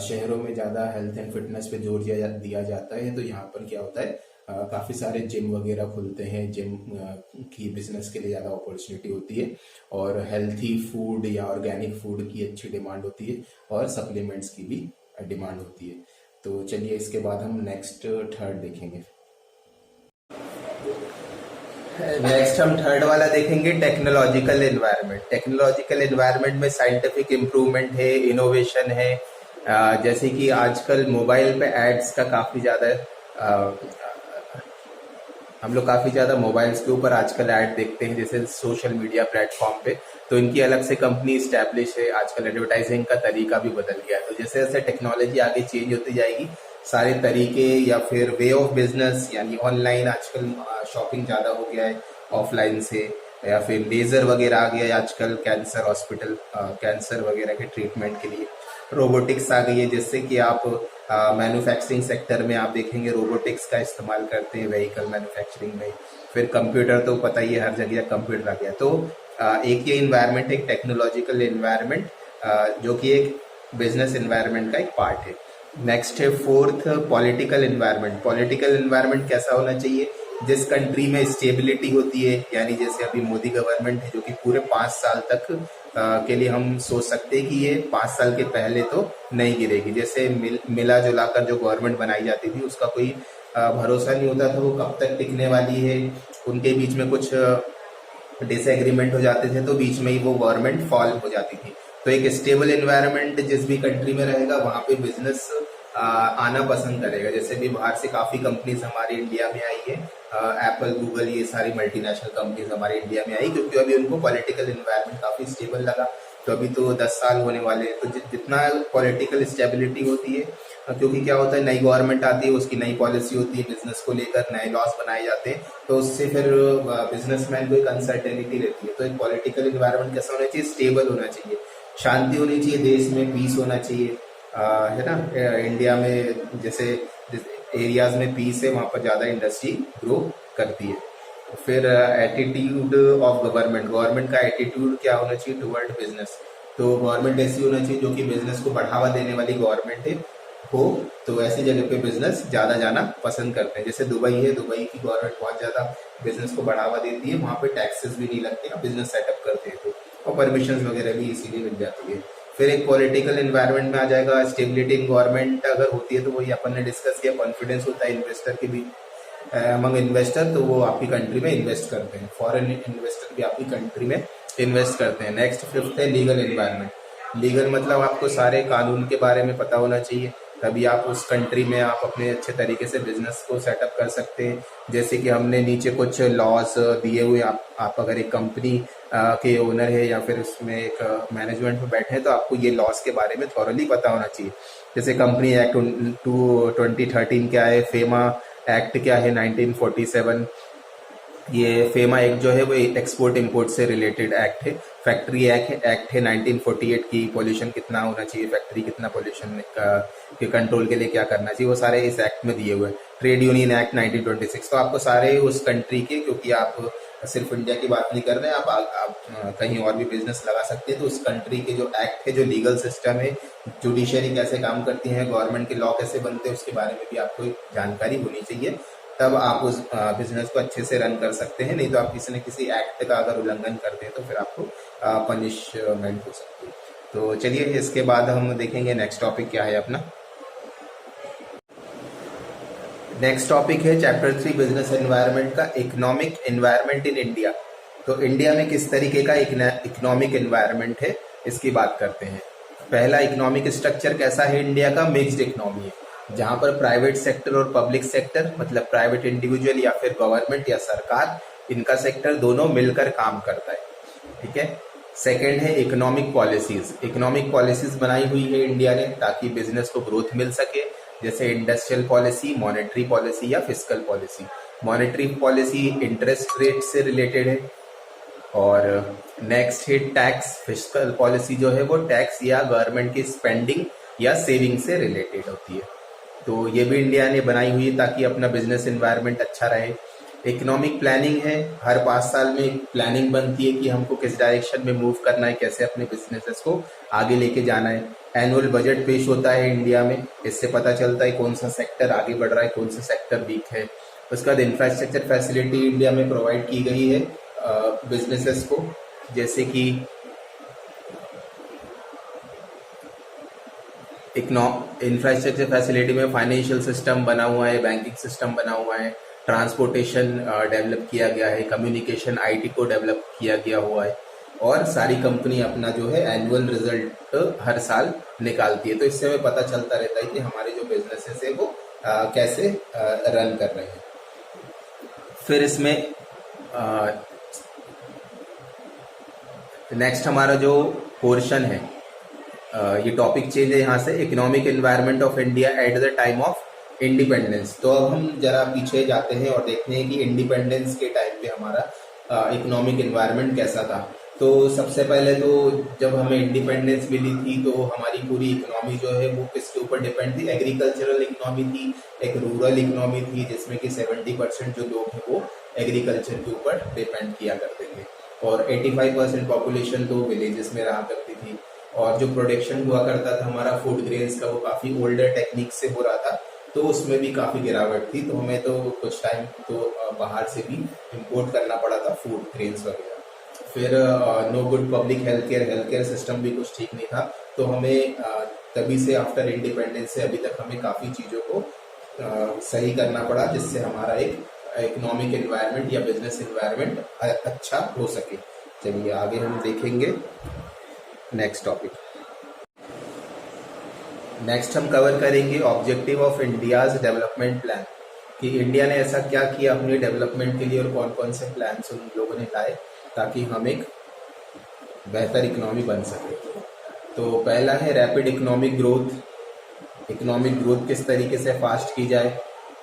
शहरों में ज़्यादा हेल्थ एंड फिटनेस पे जोर दिया जाता है, तो यहाँ पर क्या होता है काफ़ी सारे जिम वगैरह खुलते हैं, जिम की बिजनेस के लिए ज़्यादा अपॉर्चुनिटी होती है और हेल्थी फूड या ऑर्गेनिक फूड की अच्छी डिमांड होती है और सप्लीमेंट्स की भी डिमांड होती है। तो चलिए इसके बाद हम नेक्स्ट थर्ड देखेंगे। नेक्स्ट हम थर्ड वाला देखेंगे टेक्नोलॉजिकल एनवायरनमेंट। टेक्नोलॉजिकल एनवायरनमेंट में साइंटिफिक इम्प्रूवमेंट है, इनोवेशन है। जैसे कि आजकल मोबाइल पे एड्स का काफ़ी ज़्यादा हम लोग काफ़ी ज़्यादा मोबाइल्स के ऊपर आजकल ऐड देखते हैं, जैसे सोशल मीडिया प्लेटफॉर्म पे। तो इनकी अलग से कंपनी स्टैब्लिश है, आजकल एडवर्टाइजिंग का तरीका भी बदल गया है। तो जैसे जैसे टेक्नोलॉजी आगे चेंज होती जाएगी, सारे तरीके या फिर वे ऑफ बिजनेस, यानी ऑनलाइन आजकल शॉपिंग ज़्यादा हो गया है ऑफलाइन से, या फिर लेज़र वगैरह आ गया है आजकल कैंसर वगैरह के ट्रीटमेंट के लिए। रोबोटिक्स आ गई है, जिससे कि आप मैन्युफैक्चरिंग सेक्टर में आप देखेंगे रोबोटिक्स का इस्तेमाल करते हैं व्हीकल मैन्युफैक्चरिंग में। फिर कंप्यूटर तो पता ही है हर जगह कंप्यूटर आ गया। तो एक ये इन्वायरमेंट, एक टेक्नोलॉजिकल इन्वायरमेंट जो कि एक बिजनेस इन्वायरमेंट का एक पार्ट है। नेक्स्ट है fourth political environment. Political environment कैसा होना चाहिए, जिस कंट्री में स्टेबिलिटी होती है, यानी जैसे अभी मोदी गवर्नमेंट है जो कि पूरे 5 साल तक के लिए हम सोच सकते हैं कि ये 5 साल के पहले तो नहीं गिरेगी। जैसे मिला जुला कर जो गवर्नमेंट बनाई जाती थी उसका कोई भरोसा नहीं होता था वो कब तक टिकने वाली है। उनके बीच में कुछ डिसएग्रीमेंट हो जाते थे तो बीच में ही वो गवर्नमेंट फॉल हो जाती थी। तो एक स्टेबल एनवायरनमेंट जिस भी कंट्री में रहेगा वहाँ पे बिजनेस आना पसंद करेगा। जैसे भी बाहर से काफ़ी कंपनीज हमारे इंडिया में आई है, एप्पल, गूगल, ये सारी मल्टीनेशनल कंपनीज हमारे इंडिया में आई क्योंकि अभी उनको पॉलिटिकल एनवायरनमेंट काफ़ी स्टेबल लगा। तो अभी तो 10 साल होने वाले हैं, तो जितना पॉलिटिकल स्टेबिलिटी होती है, क्योंकि क्या होता है नई गवर्नमेंट आती है, उसकी नई पॉलिसी होती है, बिजनेस को लेकर नए लॉस बनाए जाते हैं, तो उससे फिर बिजनेसमैन को एक अनसर्टेनिटी रहती है। तो एक पॉलिटिकल एनवायरनमेंट कैसा होना चाहिए, स्टेबल होना चाहिए, शांति होनी चाहिए, देश में पीस होना चाहिए, है ना। इंडिया में जैसे एरियाज में पीस है वहाँ पर ज़्यादा इंडस्ट्री ग्रो करती है। फिर एटीट्यूड ऑफ गवर्नमेंट का एटीट्यूड क्या होना चाहिए टुवर्ड बिजनेस। तो गवर्नमेंट ऐसी होना चाहिए जो कि बिजनेस को बढ़ावा देने वाली गवर्नमेंट है हो, तो ऐसी जगह पे बिजनेस ज़्यादा जाना पसंद करते हैं। जैसे दुबई है, दुबई की गवर्नमेंट बहुत ज़्यादा बिजनेस को बढ़ावा देती है, वहाँ पे टैक्सेस भी नहीं लगते, आप बिजनेस सेटअप करते हैं तो, और परमिशन वगैरह भी इसीलिए मिल जाती है। फिर एक पॉलिटिकल इन्वायरमेंट में आ जाएगा, स्टेबिलिटी इन गवर्नमेंट अगर होती है तो वही अपन ने डिस्कस किया, कॉन्फिडेंस होता है इन्वेस्टर के भी अमंग इन्वेस्टर, तो वो आपकी कंट्री में इन्वेस्ट करते हैं, फॉरेन इन्वेस्टर भी आपकी कंट्री में इन्वेस्ट करते हैं। नेक्स्ट फिफ्थ है लीगल इन्वायरमेंट। लीगल मतलब आपको सारे कानून के बारे में पता होना चाहिए, तभी आप उस कंट्री में आप अपने अच्छे तरीके से बिजनेस को सेटअप कर सकते हैं। जैसे कि हमने नीचे कुछ लॉज दिए हुए, आप अगर एक कंपनी के ओनर है या फिर उसमें एक मैनेजमेंट में बैठे हैं, तो आपको ये लॉस के बारे में थॉरली पता होना चाहिए। जैसे कंपनी एक्ट 2013 क्या है, फेमा एक्ट क्या है 1947, ये फेमा एक्ट जो है वो एक्सपोर्ट इंपोर्ट से रिलेटेड एक्ट है। फैक्ट्री एक्ट है 1948 की, पोल्यूशन कितना होना चाहिए, फैक्ट्री कितना पोल्यूशन के कंट्रोल के लिए क्या करना चाहिए, वो सारे इस एक्ट में दिए हुए हैं। ट्रेड यूनियन एक्ट 1926, तो आपको सारे उस कंट्री के, क्योंकि आप सिर्फ इंडिया की बात नहीं कर रहे हैं, आप कहीं और भी बिजनेस लगा सकते हैं, तो उस कंट्री के जो एक्ट है, जो लीगल सिस्टम है, जुडिशरी कैसे काम करती है, गवर्नमेंट के लॉ कैसे बनते हैं, उसके बारे में भी आपको जानकारी होनी चाहिए। तब आप उस बिजनेस को अच्छे से रन कर सकते हैं। नहीं तो आप किसी न किसी एक्ट का अगर उल्लंघन करते हैं तो फिर आपको पनिशमेंट हो सकती है। तो चलिए, इसके बाद हम देखेंगे नेक्स्ट टॉपिक क्या है अपना। नेक्स्ट टॉपिक है चैप्टर 3 बिजनेस एनवायरनमेंट का, इकोनॉमिक एनवायरनमेंट इन इंडिया। तो इंडिया में किस तरीके का इकोनॉमिक एनवायरनमेंट है, इसकी बात करते हैं। पहला, इकोनॉमिक स्ट्रक्चर कैसा है इंडिया का, मिक्स्ड इकोनॉमी है, जहां पर प्राइवेट सेक्टर और पब्लिक सेक्टर, मतलब प्राइवेट इंडिविजुअल या फिर गवर्नमेंट या सरकार, इनका सेक्टर दोनों मिलकर काम करता है। ठीक है। सेकेंड है इकोनॉमिक पॉलिसीज। इकोनॉमिक पॉलिसीज बनाई हुई है इंडिया ने ताकि बिजनेस को ग्रोथ मिल सके, जैसे इंडस्ट्रियल पॉलिसी, मॉनेटरी पॉलिसी या physical policy. Monetary policy interest rate से रिलेटेड है। और नेक्स्ट है टैक्स। फिजिकल पॉलिसी जो है वो टैक्स या गवर्नमेंट की स्पेंडिंग या सेविंग से रिलेटेड होती है। तो ये भी इंडिया ने बनाई हुई है ताकि अपना बिजनेस एनवायरनमेंट अच्छा रहे। इकोनॉमिक प्लानिंग है, हर 5 साल में एक प्लानिंग बनती है कि हमको किस डायरेक्शन में मूव करना है, कैसे अपने बिजनेसेस को आगे लेके जाना है। एनुअल बजट पेश होता है इंडिया में, इससे पता चलता है कौन सा सेक्टर आगे बढ़ रहा है, कौन सा सेक्टर वीक है। उसके बाद इंफ्रास्ट्रक्चर फैसिलिटी इंडिया में प्रोवाइड की गई है बिजनेसेस को, जैसे कि इंफ्रास्ट्रक्चर फैसिलिटी में फाइनेंशियल सिस्टम बना हुआ है, बैंकिंग सिस्टम बना हुआ है, ट्रांसपोर्टेशन डेवलप किया गया है, कम्युनिकेशन आईटी को डेवलप किया गया हुआ है, और सारी कंपनी अपना जो है एनुअल रिजल्ट हर साल निकालती है। तो इससे हमें पता चलता रहता है कि हमारे जो बिजनेसेस है वो कैसे रन कर रहे हैं। फिर इसमें नेक्स्ट हमारा जो पोर्शन है, ये टॉपिक चेंज है यहाँ से, economic environment of India at the time of independence. तो अब हम जरा पीछे जाते हैं और देखते हैं कि इंडिपेंडेंस के टाइम पे हमारा इकोनॉमिक एनवायरनमेंट कैसा था। तो सबसे पहले तो जब हमें इंडिपेंडेंस मिली थी तो हमारी पूरी इकोनॉमी जो है वो किसके ऊपर डिपेंड थी, एग्रीकल्चरल इकोनॉमी थी, एक रूरल इकोनॉमी थी, जिसमें कि 70% जो लोग हैं वो एग्रीकल्चर के ऊपर डिपेंड किया करते थे, और 85% पॉपुलेशन तो विलेजेस में रहा करती थी। और जो प्रोडक्शन हुआ करता था हमारा फूड ग्रेन्स का, वो काफी ओल्डर टेक्निक से हो रहा था, तो उसमें भी काफी गिरावट थी। तो हमें तो कुछ टाइम तो बाहर से भी इंपोर्ट करना पड़ा था फूड ग्रेन्स वगैरह। फिर no good public health care system भी कुछ ठीक नहीं था। तो हमें तभी से आफ्टर इंडिपेंडेंस से अभी तक हमें काफी चीजों को सही करना पड़ा, जिससे हमारा एक इकोनॉमिक एनवायरनमेंट या बिजनेस एनवायरनमेंट अच्छा हो सके। चलिए आगे हम देखेंगे नेक्स्ट टॉपिक। नेक्स्ट हम कवर करेंगे objective of India's development plan, कि इंडिया ने ऐसा क्या किया अपने डेवलपमेंट के लिए और कौन कौन से प्लान्स उन लोगों ने लाए ताकि हम एक बेहतर इकोनॉमी बन सके। तो पहला है rapid economic growth. Economic growth किस तरीके से फास्ट की जाए,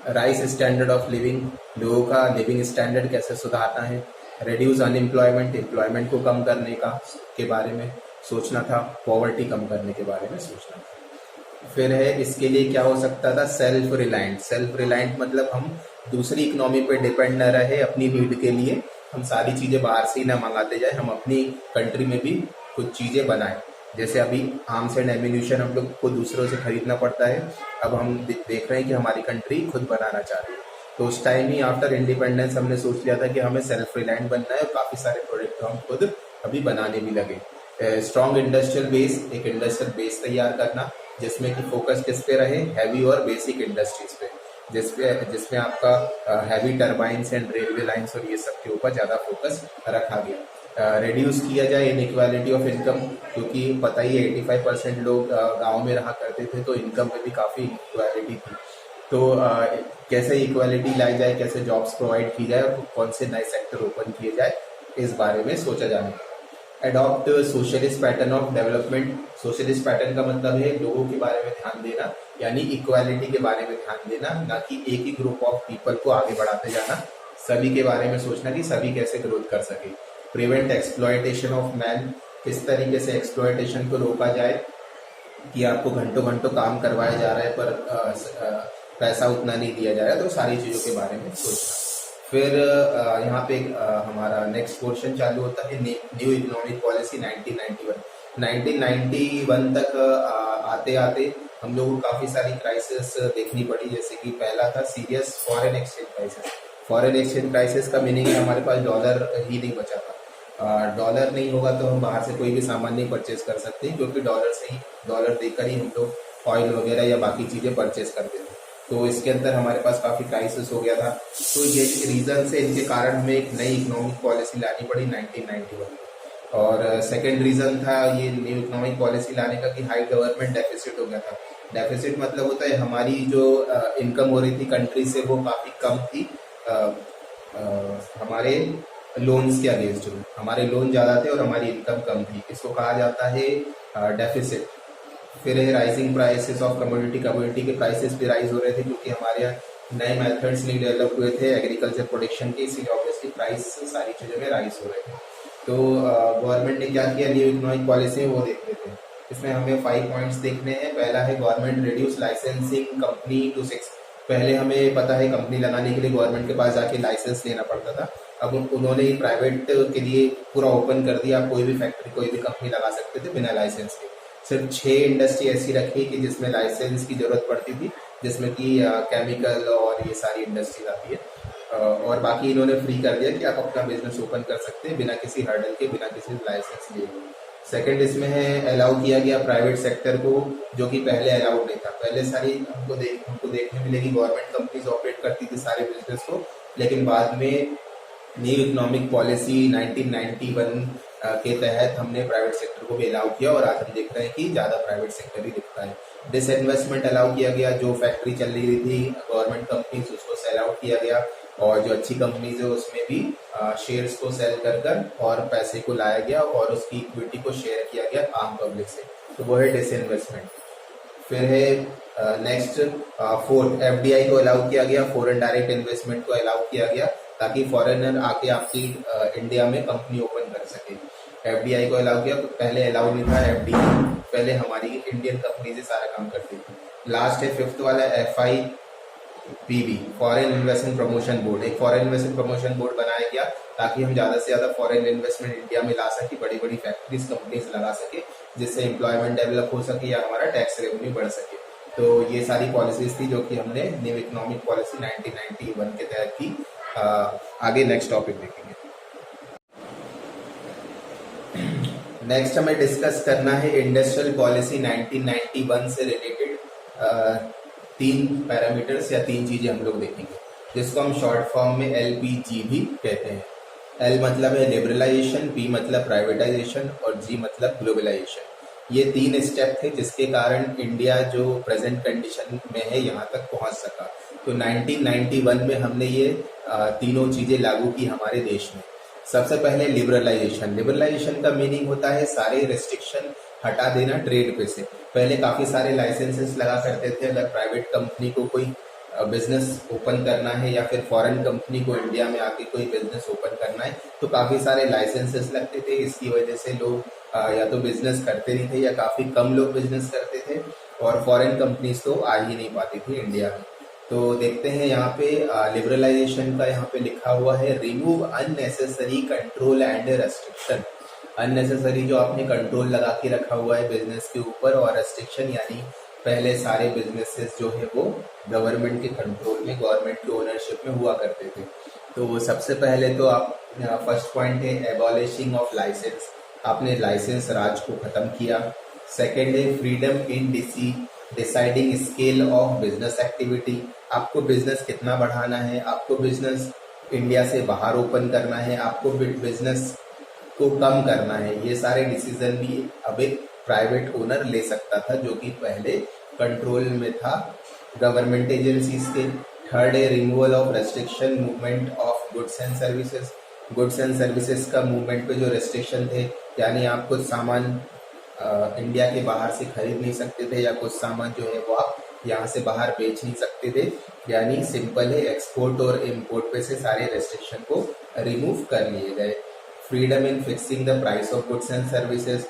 राइज स्टैंडर्ड ऑफ लिविंग, लोगों का लिविंग स्टैंडर्ड कैसे सुधारना है, रिड्यूस अनएम्प्लॉयमेंट, एम्प्लॉयमेंट को कम करने का के बारे में सोचना था, पॉवर्टी कम करने के बारे में सोचना था। फिर है इसके लिए क्या हो सकता था, सेल्फ रिलायंट। सेल्फ रिलायंट मतलब हम दूसरी इकोनॉमी पे डिपेंड न रहे, अपनी नीड के लिए हम सारी चीजें बाहर से ही ना मंगाते जाए, हम अपनी कंट्री में भी कुछ चीजें बनाएं। जैसे अभी आर्म्स एंड एम्यूनिशन हम लोग को दूसरों से खरीदना पड़ता है, अब हम देख रहे हैं कि हमारी कंट्री खुद बनाना चाह रही है। तो उस टाइम ही आफ्टर इंडिपेंडेंस हमने सोच लिया था कि हमें सेल्फ रिलायंट बनना है, और काफी सारे प्रोडक्ट हम खुद अभी बनाने भी लगे। स्ट्रॉन्ग इंडस्ट्रियल बेस, एक इंडस्ट्रियल बेस तैयार करना जिसमें कि फोकस किस पे रहे, हैवी और बेसिक इंडस्ट्रीज पे, जिसमें आपका heavy turbines and railway lines और ये सब के ऊपर ज्यादा फोकस रखा गया। रिड्यूस किया जाए इनइक्वालिटी ऑफ इनकम, क्योंकि पता ही है 85% लोग गाँव में रहा करते थे, तो इनकम में भी काफी इक्वालिटी थी। तो कैसे इक्वालिटी लाई जाए, कैसे जॉब्स प्रोवाइड की जाए और कौन से नए सेक्टर ओपन किए जाए, इस बारे में सोचा जाने लगा। Adopt socialist pattern of development. Socialist pattern का मतलब है लोगों के बारे में ध्यान देना, यानी इक्वालिटी के बारे में ध्यान देना, ना कि एक ही ग्रुप ऑफ पीपल को आगे बढ़ाते जाना। सभी के बारे में सोचना कि सभी कैसे ग्रोथ कर सके। Prevent exploitation of man. किस तरीके से एक्सप्लॉयटेशन को रोका जाए कि आपको घंटों घंटों काम करवाया जा रहा है पर पैसा उतना नहीं दिया जा रहा है, तो सारी चीज़ों के बारे में सोचना। फिर यहाँ पे हमारा नेक्स्ट पोर्शन चालू होता है न्यू इकोनॉमिक पॉलिसी 1991 तक आते आते हम लोगों को काफ़ी सारी क्राइसिस देखनी पड़ी। जैसे कि पहला था serious foreign exchange crisis. Foreign exchange crisis का मीनिंग है हमारे पास डॉलर ही नहीं बचा था। डॉलर नहीं होगा तो हम बाहर से कोई भी सामान नहीं परचेज कर सकते, क्योंकि डॉलर देकर ही हम लोग ऑयल वगैरह या बाकी चीज़ें परचेज करते थे। तो इसके अंदर हमारे पास काफ़ी क्राइसिस हो गया था। तो ये रीज़न से इनके कारण हमें एक नई इकोनॉमिक पॉलिसी लानी पड़ी 1991 में। और सेकंड रीज़न था ये न्यू इकोनॉमिक पॉलिसी लाने का कि हाई गवर्नमेंट डेफिसिट हो गया था। डेफिसिट मतलब होता है हमारी जो इनकम हो रही थी कंट्री से वो काफ़ी कम थी हमारे लोन्स के अगेंस्ट में। हमारे लोन ज़्यादा थे और हमारी इनकम कम थी, इसको कहा जाता है डेफिसिट। फिर है राइजिंग प्राइसेस ऑफ कमोडिटी के प्राइसेस भी राइज हो रहे थे, क्योंकि हमारे यहाँ नए मेथड्स नहीं डेवलप हुए थे एग्रीकल्चर प्रोडक्शन के, इसीलिए ऑब्वियसली प्राइस सारी चीज़ों में राइज हो रहे थे। तो गवर्नमेंट ने क्या किया न्यू इकोनॉमिक पॉलिसी वो देख लेते हैं। इसमें हमें 5 पॉइंट्स देखने हैं। पहला है government reduce licensing company to 6। पहले हमें पता है कंपनी लगाने के लिए गवर्नमेंट के पास जाके लाइसेंस लेना पड़ता था। अब उन्होंने प्राइवेट के लिए पूरा ओपन कर दिया, कोई भी फैक्ट्री कोई भी कंपनी लगा सकते थे बिना लाइसेंस के। सिर्फ 6 इंडस्ट्री ऐसी रखी कि जिसमें लाइसेंस की जरूरत पड़ती थी, जिसमें कि केमिकल और ये सारी इंडस्ट्री आती है। और बाकी इन्होंने फ्री कर दिया कि आप अपना बिजनेस ओपन कर सकते हैं बिना किसी हर्डल के, बिना किसी लाइसेंस लिए। सेकंड इसमें है अलाउ किया गया प्राइवेट सेक्टर को, जो कि पहले अलाउड नहीं था। पहले सारी हमको देखने मिलेगी गवर्नमेंट कंपनीज ऑपरेट करती थी सारे बिजनेस को, लेकिन बाद में न्यू इकोनॉमिक पॉलिसी 1991 के तहत हमने प्राइवेट सेक्टर को भी अलाउ किया, और आज हम देख रहे हैं कि ज़्यादा प्राइवेट सेक्टर ही दिखता है। डिसइन्वेस्टमेंट अलाउ किया गया, जो फैक्ट्री चल रही थी गवर्नमेंट कंपनीज उसको सेल आउट किया गया, और जो अच्छी कंपनीज है उसमें भी शेयर्स को सेल कर और पैसे को लाया गया और उसकी इक्विटी को शेयर किया गया आम पब्लिक से। तो वो है डिसइन्वेस्टमेंट। फिर है नेक्स्ट फोर्थ एफडीआई को अलाउ किया गया, फॉरेन डायरेक्ट इन्वेस्टमेंट को अलाउ किया गया, ताकि फॉरेनर आके आपकी इंडिया में कंपनी ओपन कर सके। एफडीआई को अलाउ किया, तो पहले अलाउ नहीं था एफडीआई, पहले हमारी इंडियन कंपनी से सारा काम करती थी। लास्ट है फिफ्थ वाला FIPB, foreign investment promotion board. एक फॉरेन इन्वेस्टमेंट प्रमोशन बोर्ड बनाया गया ताकि हम ज़्यादा से ज़्यादा फॉरेन इन्वेस्टमेंट इंडिया में ला सके, बड़ी बड़ी फैक्ट्रीज कंपनीज लगा सके, जिससे एम्प्लॉयमेंट डेवलप हो सके या हमारा टैक्स रेवेन्यू बढ़ सके। तो ये सारी पॉलिसीज थी जो कि हमने न्यू इकोनॉमिक पॉलिसी 1991 के तहत की। आगे नेक्स्ट टॉपिक देखेंगे। नेक्स्ट हमें डिस्कस करना है इंडस्ट्रियल पॉलिसी 1991 से रिलेटेड 3 पैरामीटर्स या 3 चीजें हम लोग देखेंगे, जिसको हम शॉर्ट फॉर्म में LPG भी कहते हैं। L मतलब है लिबरलाइजेशन, P मतलब प्राइवेटाइजेशन और G मतलब ग्लोबलाइजेशन। ये 3 स्टेप थे जिसके कारण इंडिया जो प्रेजेंट कंडीशन में है यहाँ तक पहुँच सका। तो 1991 में हमने ये तीनों चीजें लागू की हमारे देश में। सबसे पहले लिबरलाइजेशन। लिबरलाइजेशन का मीनिंग होता है सारे रेस्ट्रिक्शन हटा देना ट्रेड पे से। पहले काफी सारे लाइसेंसेस लगा करते थे, अगर प्राइवेट कंपनी को कोई बिजनेस ओपन करना है या फिर फॉरेन कंपनी को इंडिया में आके कोई बिजनेस ओपन करना है तो काफी सारे लाइसेंसेस लगते थे। इसकी वजह से लोग या तो बिजनेस करते नहीं थे या काफी कम लोग बिजनेस करते थे, और फॉरेन कंपनीज तो आ ही नहीं पाती थी इंडिया में। तो देखते हैं यहाँ पे लिबरलाइजेशन का यहाँ पे लिखा हुआ है remove unnecessary control and restriction. Unnecessary जो आपने कंट्रोल लगा के रखा हुआ है बिजनेस के ऊपर, और रेस्ट्रिक्शन यानी पहले सारे बिजनेसेस जो है वो गवर्नमेंट के कंट्रोल में, गवर्नमेंट की ओनरशिप में हुआ करते थे। तो सबसे पहले तो आप फर्स्ट पॉइंट है एबॉलिशिंग ऑफ लाइसेंस, आपने लाइसेंस राज को खत्म किया। सेकेंड है freedom in deciding scale of business activity, आपको बिजनेस कितना बढ़ाना है, आपको बिजनेस इंडिया से बाहर ओपन करना है, आपको बिजनेस को कम करना है, ये सारे डिसीजन भी अब एक प्राइवेट ओनर ले सकता था, जो कि पहले कंट्रोल में था गवर्नमेंट एजेंसीज के। थर्ड है removal of restriction movement of goods and services, goods and services का मूवमेंट पे जो रेस्ट्रिक्शन थे, यानी आप कुछ सामान इंडिया के बाहर से खरीद नहीं सकते थे, या कुछ सामान जो है वो आप यहाँ से बाहर बेच नहीं सकते थे। यानी सिंपल है, एक्सपोर्ट और इम्पोर्ट पे से सारे रेस्ट्रिक्शन को रिमूव कर लिए गए। Freedom in fixing the price of goods and services,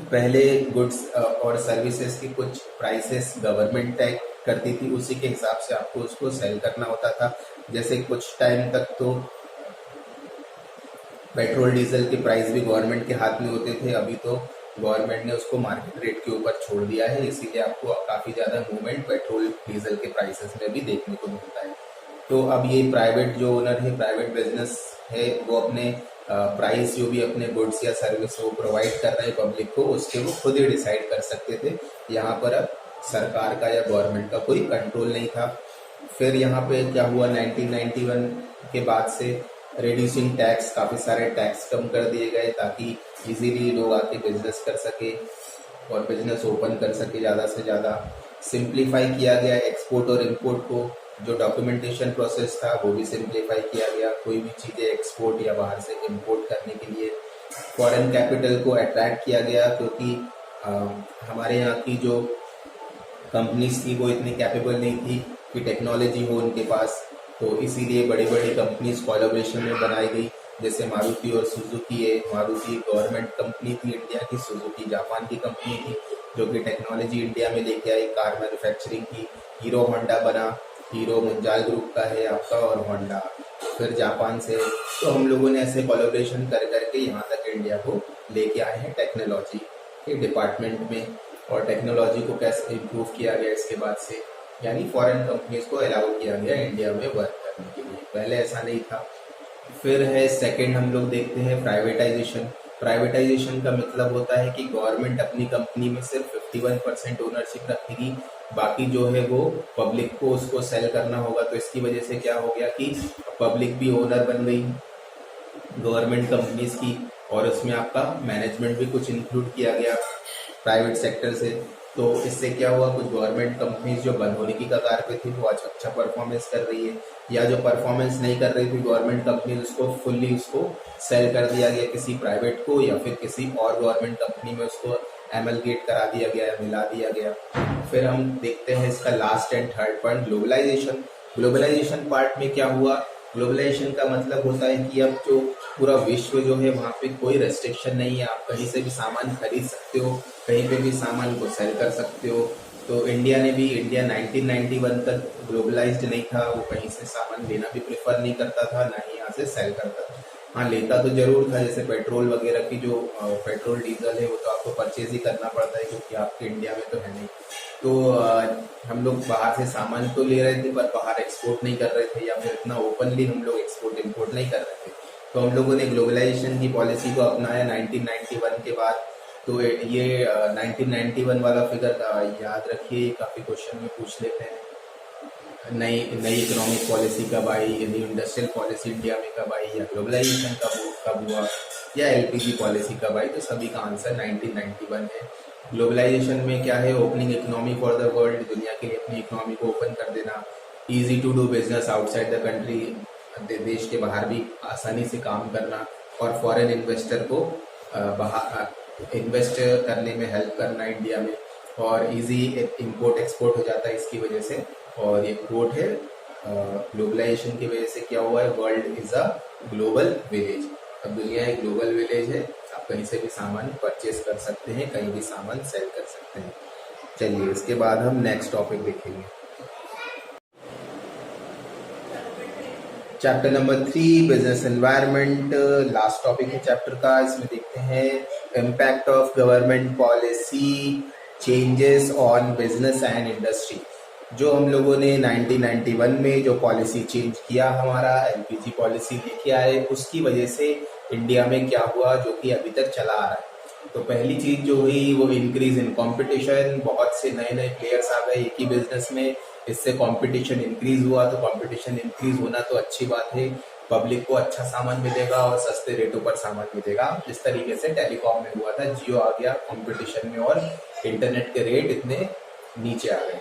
पहले गुड्स और सर्विसेज की कुछ प्राइसेस गवर्नमेंट तय करती थी, उसी के हिसाब से आपको उसको सेल करना होता था। जैसे कुछ टाइम तक तो पेट्रोल डीजल के प्राइस भी गवर्नमेंट के हाथ में होते थे, अभी तो गवर्नमेंट ने उसको मार्केट रेट के ऊपर छोड़ दिया है, इसीलिए आपको काफ़ी ज़्यादा मूवमेंट पेट्रोल डीजल के प्राइसेस में भी देखने को मिलता है। तो अब ये प्राइवेट जो ओनर है, प्राइवेट बिजनेस है, वो अपने प्राइस जो भी अपने गुड्स या सर्विस वो प्रोवाइड कर रहे हैं पब्लिक को, उसके वो खुद ही डिसाइड कर सकते थे। यहाँ पर अब सरकार का या गवर्नमेंट का कोई कंट्रोल नहीं था। फिर यहाँ पे क्या हुआ, 1991 के बाद से रिड्यूसिंग टैक्स, काफ़ी सारे टैक्स कम कर दिए गए ताकि इजीली लोग आके बिजनेस कर सके और बिजनेस ओपन कर सके ज़्यादा से ज़्यादा। सिंप्लीफाई किया गया एक्सपोर्ट और इम्पोर्ट को, जो डॉक्यूमेंटेशन प्रोसेस था वो भी सिंप्लीफाई किया गया, कोई भी चीज़ें एक्सपोर्ट या बाहर से इम्पोर्ट करने के लिए। फॉरेन कैपिटल को अट्रैक्ट किया गया, क्योंकि हमारे यहाँ की जो कंपनीज थी वो इतनी कैपेबल नहीं थी कि टेक्नोलॉजी हो उनके पास, तो इसीलिए बड़ी बड़ी कंपनीज कोलैबोरेशन में बनाई गई। जैसे मारुति और सुजुकी है, मारुति गवर्नमेंट कंपनी थी इंडिया की, सुजुकी जापान की कंपनी थी जो कि टेक्नोलॉजी इंडिया में लेके आई कार मैन्युफैक्चरिंग की। हीरो होंडा बना, हीरो मुंजाल ग्रुप का है आपका, और होंडा फिर जापान से। तो हम लोगों ने ऐसे कोलैबोरेशन कर करके यहाँ तक इंडिया को लेके आए हैं टेक्नोलॉजी के डिपार्टमेंट में, और टेक्नोलॉजी को कैसे इम्प्रूव किया गया इसके बाद से, यानी फॉरेन कंपनीज को अलाउ किया गया इंडिया में वर्क करने के लिए, पहले ऐसा नहीं था। फिर है सेकंड, हम लोग देखते हैं प्राइवेटाइजेशन। प्राइवेटाइजेशन का मतलब होता है कि गवर्नमेंट अपनी कंपनी में सिर्फ 51% ओनरशिप रखेगी, बाकी जो है वो पब्लिक को उसको सेल करना होगा। तो इसकी वजह से क्या हो गया कि पब्लिक भी ओनर बन गई गवर्नमेंट कंपनीज की, और उसमें आपका मैनेजमेंट भी कुछ इंक्लूड किया गया प्राइवेट सेक्टर से। तो इससे क्या हुआ, कुछ गवर्नमेंट कंपनीज जो बंद होने की कगार पे थी वो आज अच्छा परफॉर्मेंस कर रही है, या जो परफॉर्मेंस नहीं कर रही थी गवर्नमेंट कंपनी, उसको फुल्ली उसको सेल कर दिया गया किसी प्राइवेट को, या फिर किसी और गवर्नमेंट कंपनी में उसको एमलगेट करा दिया गया, मिला दिया गया। फिर हम देखते हैं इसका last and third point, globalisation. Globalisation part में क्या हुआ, ग्लोबलाइजेशन का मतलब होता है कि अब जो पूरा विश्व जो है वहाँ पे कोई रेस्ट्रिक्शन नहीं है, आप कहीं से भी सामान खरीद सकते हो, कहीं पे भी सामान को सेल कर सकते हो। तो इंडिया 1991 तक ग्लोबलाइज्ड नहीं था, वो कहीं से सामान लेना भी प्रेफर नहीं करता था, ना ही यहाँ से सेल करता था। हाँ, लेता तो जरूर था, जैसे पेट्रोल वगैरह की जो पेट्रोल डीजल है वो तो आपको परचेज ही करना पड़ता है, क्योंकि आपके इंडिया में तो है नहीं। तो हम लोग बाहर से सामान तो ले रहे थे पर बाहर एक्सपोर्ट नहीं कर रहे थे, या फिर इतना ओपनली हम लोग एक्सपोर्ट इम्पोर्ट नहीं कर रहे थे। तो हम लोगों ने ग्लोबलाइजेशन की पॉलिसी को अपनाया 1991 के बाद। तो ये 1991 वाला फिगर याद रखिए, काफ़ी क्वेश्चन में पूछ लेते हैं। नई नई इकोनॉमिक पॉलिसी कब आई, न्यू इंडस्ट्रियल पॉलिसी इंडिया में कब आई, या ग्लोबलाइजेशन कब हुआ, या एलपीजी पॉलिसी कब आई, तो सभी का आंसर 1991 है। ग्लोबलाइजेशन में क्या है, opening economy for the world, दुनिया के लिए अपनी इकोनॉमी को ओपन कर देना। Easy to do business outside the country, देश के बाहर भी आसानी से काम करना, और फॉरेन इन्वेस्टर को बाहर इन्वेस्ट करने में हेल्प करना इंडिया में, और इजी इंपोर्ट एक्सपोर्ट हो जाता है इसकी वजह से। और ये कोट है, ग्लोबलाइजेशन की वजह से क्या हुआ है, world is a global village. अब दुनिया एक ग्लोबल विलेज है, आप कहीं से भी सामान परचेज कर सकते हैं, कहीं भी सामान सेल कर सकते हैं। चलिए, इसके बाद हम नेक्स्ट टॉपिक देखेंगे, chapter number 3, business environment. Last topic है चैप्टर का। इसमें देखते हैं impact of government policy changes on business and industry. जो हम लोगों ने 1991 में जो पॉलिसी चेंज किया, हमारा एलपीजी पॉलिसी लेके आए, उसकी वजह से इंडिया में क्या हुआ, जो कि अभी तक चला आ रहा है। तो पहली चीज जो हुई वो इंक्रीज इन कंपटीशन, बहुत से नए नए प्लेयर्स आ गए एक ही बिजनेस में, इससे कंपटीशन इंक्रीज हुआ। तो कंपटीशन इंक्रीज होना तो अच्छी बात है, पब्लिक को अच्छा सामान मिलेगा और सस्ते रेटों पर सामान मिलेगा। जिस तरीके से टेलीकॉम में हुआ था, जियो आ गया कंपटीशन में और इंटरनेट के रेट इतने नीचे आ गए।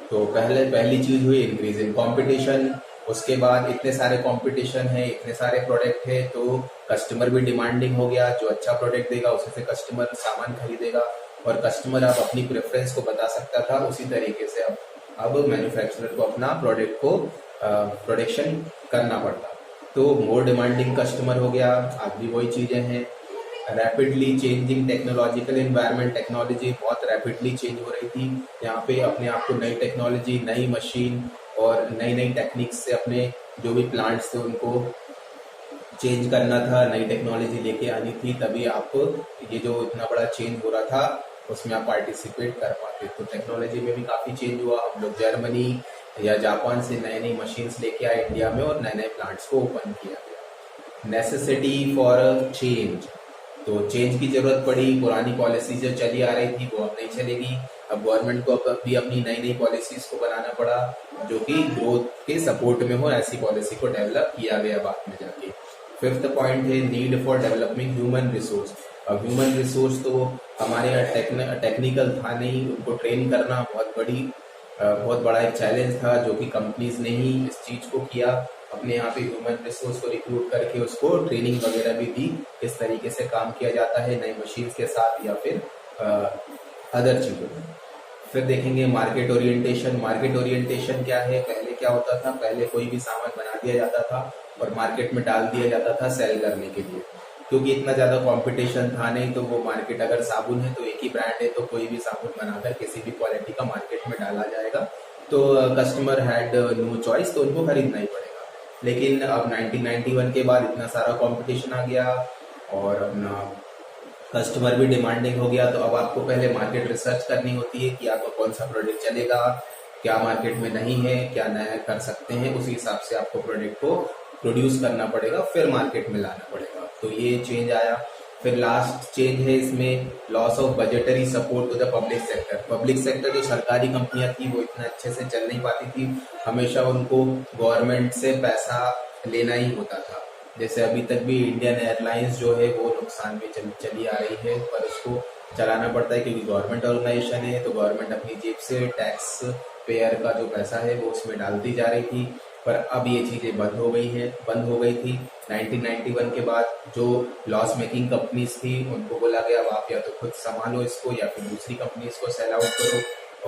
तो पहली चीज हुई इंक्रीज इन कंपटीशन। उसके बाद इतने सारे कंपटीशन है, इतने सारे प्रोडक्ट है, तो कस्टमर भी डिमांडिंग हो गया। जो अच्छा प्रोडक्ट देगा उसी से कस्टमर सामान खरीदेगा, और कस्टमर अब अपनी प्रेफरेंस को बता सकता था। उसी तरीके से अब मैन्युफैक्चरर को अपना प्रोडक्ट को प्रोडक्शन करना पड़ता। तो मोर डिमांडिंग कस्टमर हो गया। आज भी वही चीजें हैं। Rapidly changing technological environment, technology बहुत रैपिडली चेंज हो रही थी। यहाँ पे अपने आप को नई टेक्नोलॉजी, नई मशीन और नई नई टेक्निक्स से अपने जो भी प्लांट्स थे उनको चेंज करना था, नई टेक्नोलॉजी लेके आनी थी, तभी आप ये जो इतना बड़ा चेंज हो रहा था उसमें आप पार्टिसिपेट कर पाते। तो टेक्नोलॉजी में भी काफ़ी चेंज हुआ। हम लोग जर्मनी या जापान से नई नई मशीन्स लेके आए इंडिया में और नए नए प्लांट्स को ओपन किया गया। नेसेसिटी फॉर चेंज, तो चेंज की जरूरत पड़ी। पुरानी पॉलिसी जो चली आ रही थी वो अब नहीं चलेगी। अब गवर्नमेंट को अब भी अपनी नई नई पॉलिसीज को बनाना पड़ा जो कि ग्रोथ के सपोर्ट में हो। ऐसी पॉलिसी को डेवलप किया गया बाद में जाके। फिफ्थ पॉइंट है need for developing human resource. अब ह्यूमन रिसोर्स तो हमारे यहाँ टेक्निकल था नहीं, उनको ट्रेन करना बहुत बड़ा एक चैलेंज था जो कि कंपनीज ने ही इस चीज को किया। अपने यहाँ पे ह्यूमन रिसोर्स को रिक्रूट करके उसको ट्रेनिंग वगैरह भी दी, किस तरीके से काम किया जाता है नई मशीन के साथ या फिर अदर चीजों में। फिर देखेंगे मार्केट ओरिएंटेशन। मार्केट ओरिएंटेशन क्या है? पहले क्या होता था, पहले कोई भी सामान बना दिया जाता था और मार्केट में डाल दिया जाता था सेल करने के लिए, क्योंकि इतना ज्यादा कंपटीशन था नहीं। तो वो मार्केट, अगर साबुन है तो एक ही ब्रांड है, तो कोई भी साबुन बनाकर किसी भी क्वालिटी का मार्केट में डाला जाएगा, तो कस्टमर हैड नो चॉइस, तो उनको खरीदना ही पड़ेगा। लेकिन अब 1991 के बाद इतना सारा कंपटीशन आ गया और अपना कस्टमर भी डिमांडिंग हो गया। तो अब आपको पहले मार्केट रिसर्च करनी होती है कि आपको कौन सा प्रोडक्ट चलेगा, क्या मार्केट में नहीं है, क्या नया कर सकते हैं। उसी हिसाब से आपको प्रोडक्ट को प्रोड्यूस करना पड़ेगा, फिर मार्केट में लाना पड़ेगा। तो ये चेंज आया। फिर लास्ट चेंज है इसमें loss of budgetary support to the public sector. Public sector जो सरकारी कंपनियां थी वो इतना अच्छे से चल नहीं पाती थी, हमेशा उनको गवर्नमेंट से पैसा लेना ही होता था। जैसे अभी तक भी इंडियन एयरलाइंस जो है वो नुकसान में चली आ रही है, पर उसको चलाना पड़ता है क्योंकि गवर्नमेंट ऑर्गेनाइजेशन है। तो गवर्नमेंट अपनी जेब से टैक्स पेयर का जो पैसा है वो उसमें डालती जा रही थी, पर अब ये चीजें बंद हो गई थी। 1991 के बाद जो लॉस मेकिंग कंपनीज थी उनको बोला गया अब आप या तो खुद संभालो इसको या फिर दूसरी कंपनीज को सेल आउट करो,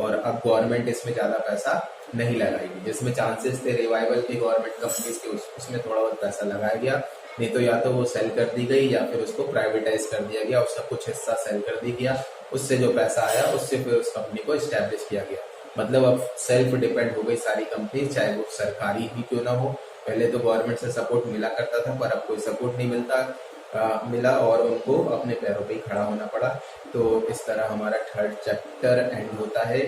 और अब गवर्नमेंट इसमें ज्यादा पैसा नहीं लगाएगी। जिसमें चांसेस थे रिवाइवल के गवर्नमेंट कंपनीज के, उसमें थोड़ा बहुत पैसा लगाया गया, नहीं तो या तो वो सेल कर दी गई या फिर उसको प्राइवेटाइज कर दिया गया, उसका कुछ हिस्सा सेल कर दी गया। उससे जो पैसा आया उससे फिर उस कंपनी को स्टैब्लिश किया गया। मतलब अब सेल्फ डिपेंड हो गई सारी कंपनी, चाहे वो सरकारी ही क्यों ना हो। पहले तो गवर्नमेंट से सपोर्ट मिला करता था, पर अब कोई सपोर्ट नहीं मिला और उनको अपने पैरों पे ही खड़ा होना पड़ा। तो इस तरह हमारा थर्ड चैप्टर एंड होता है।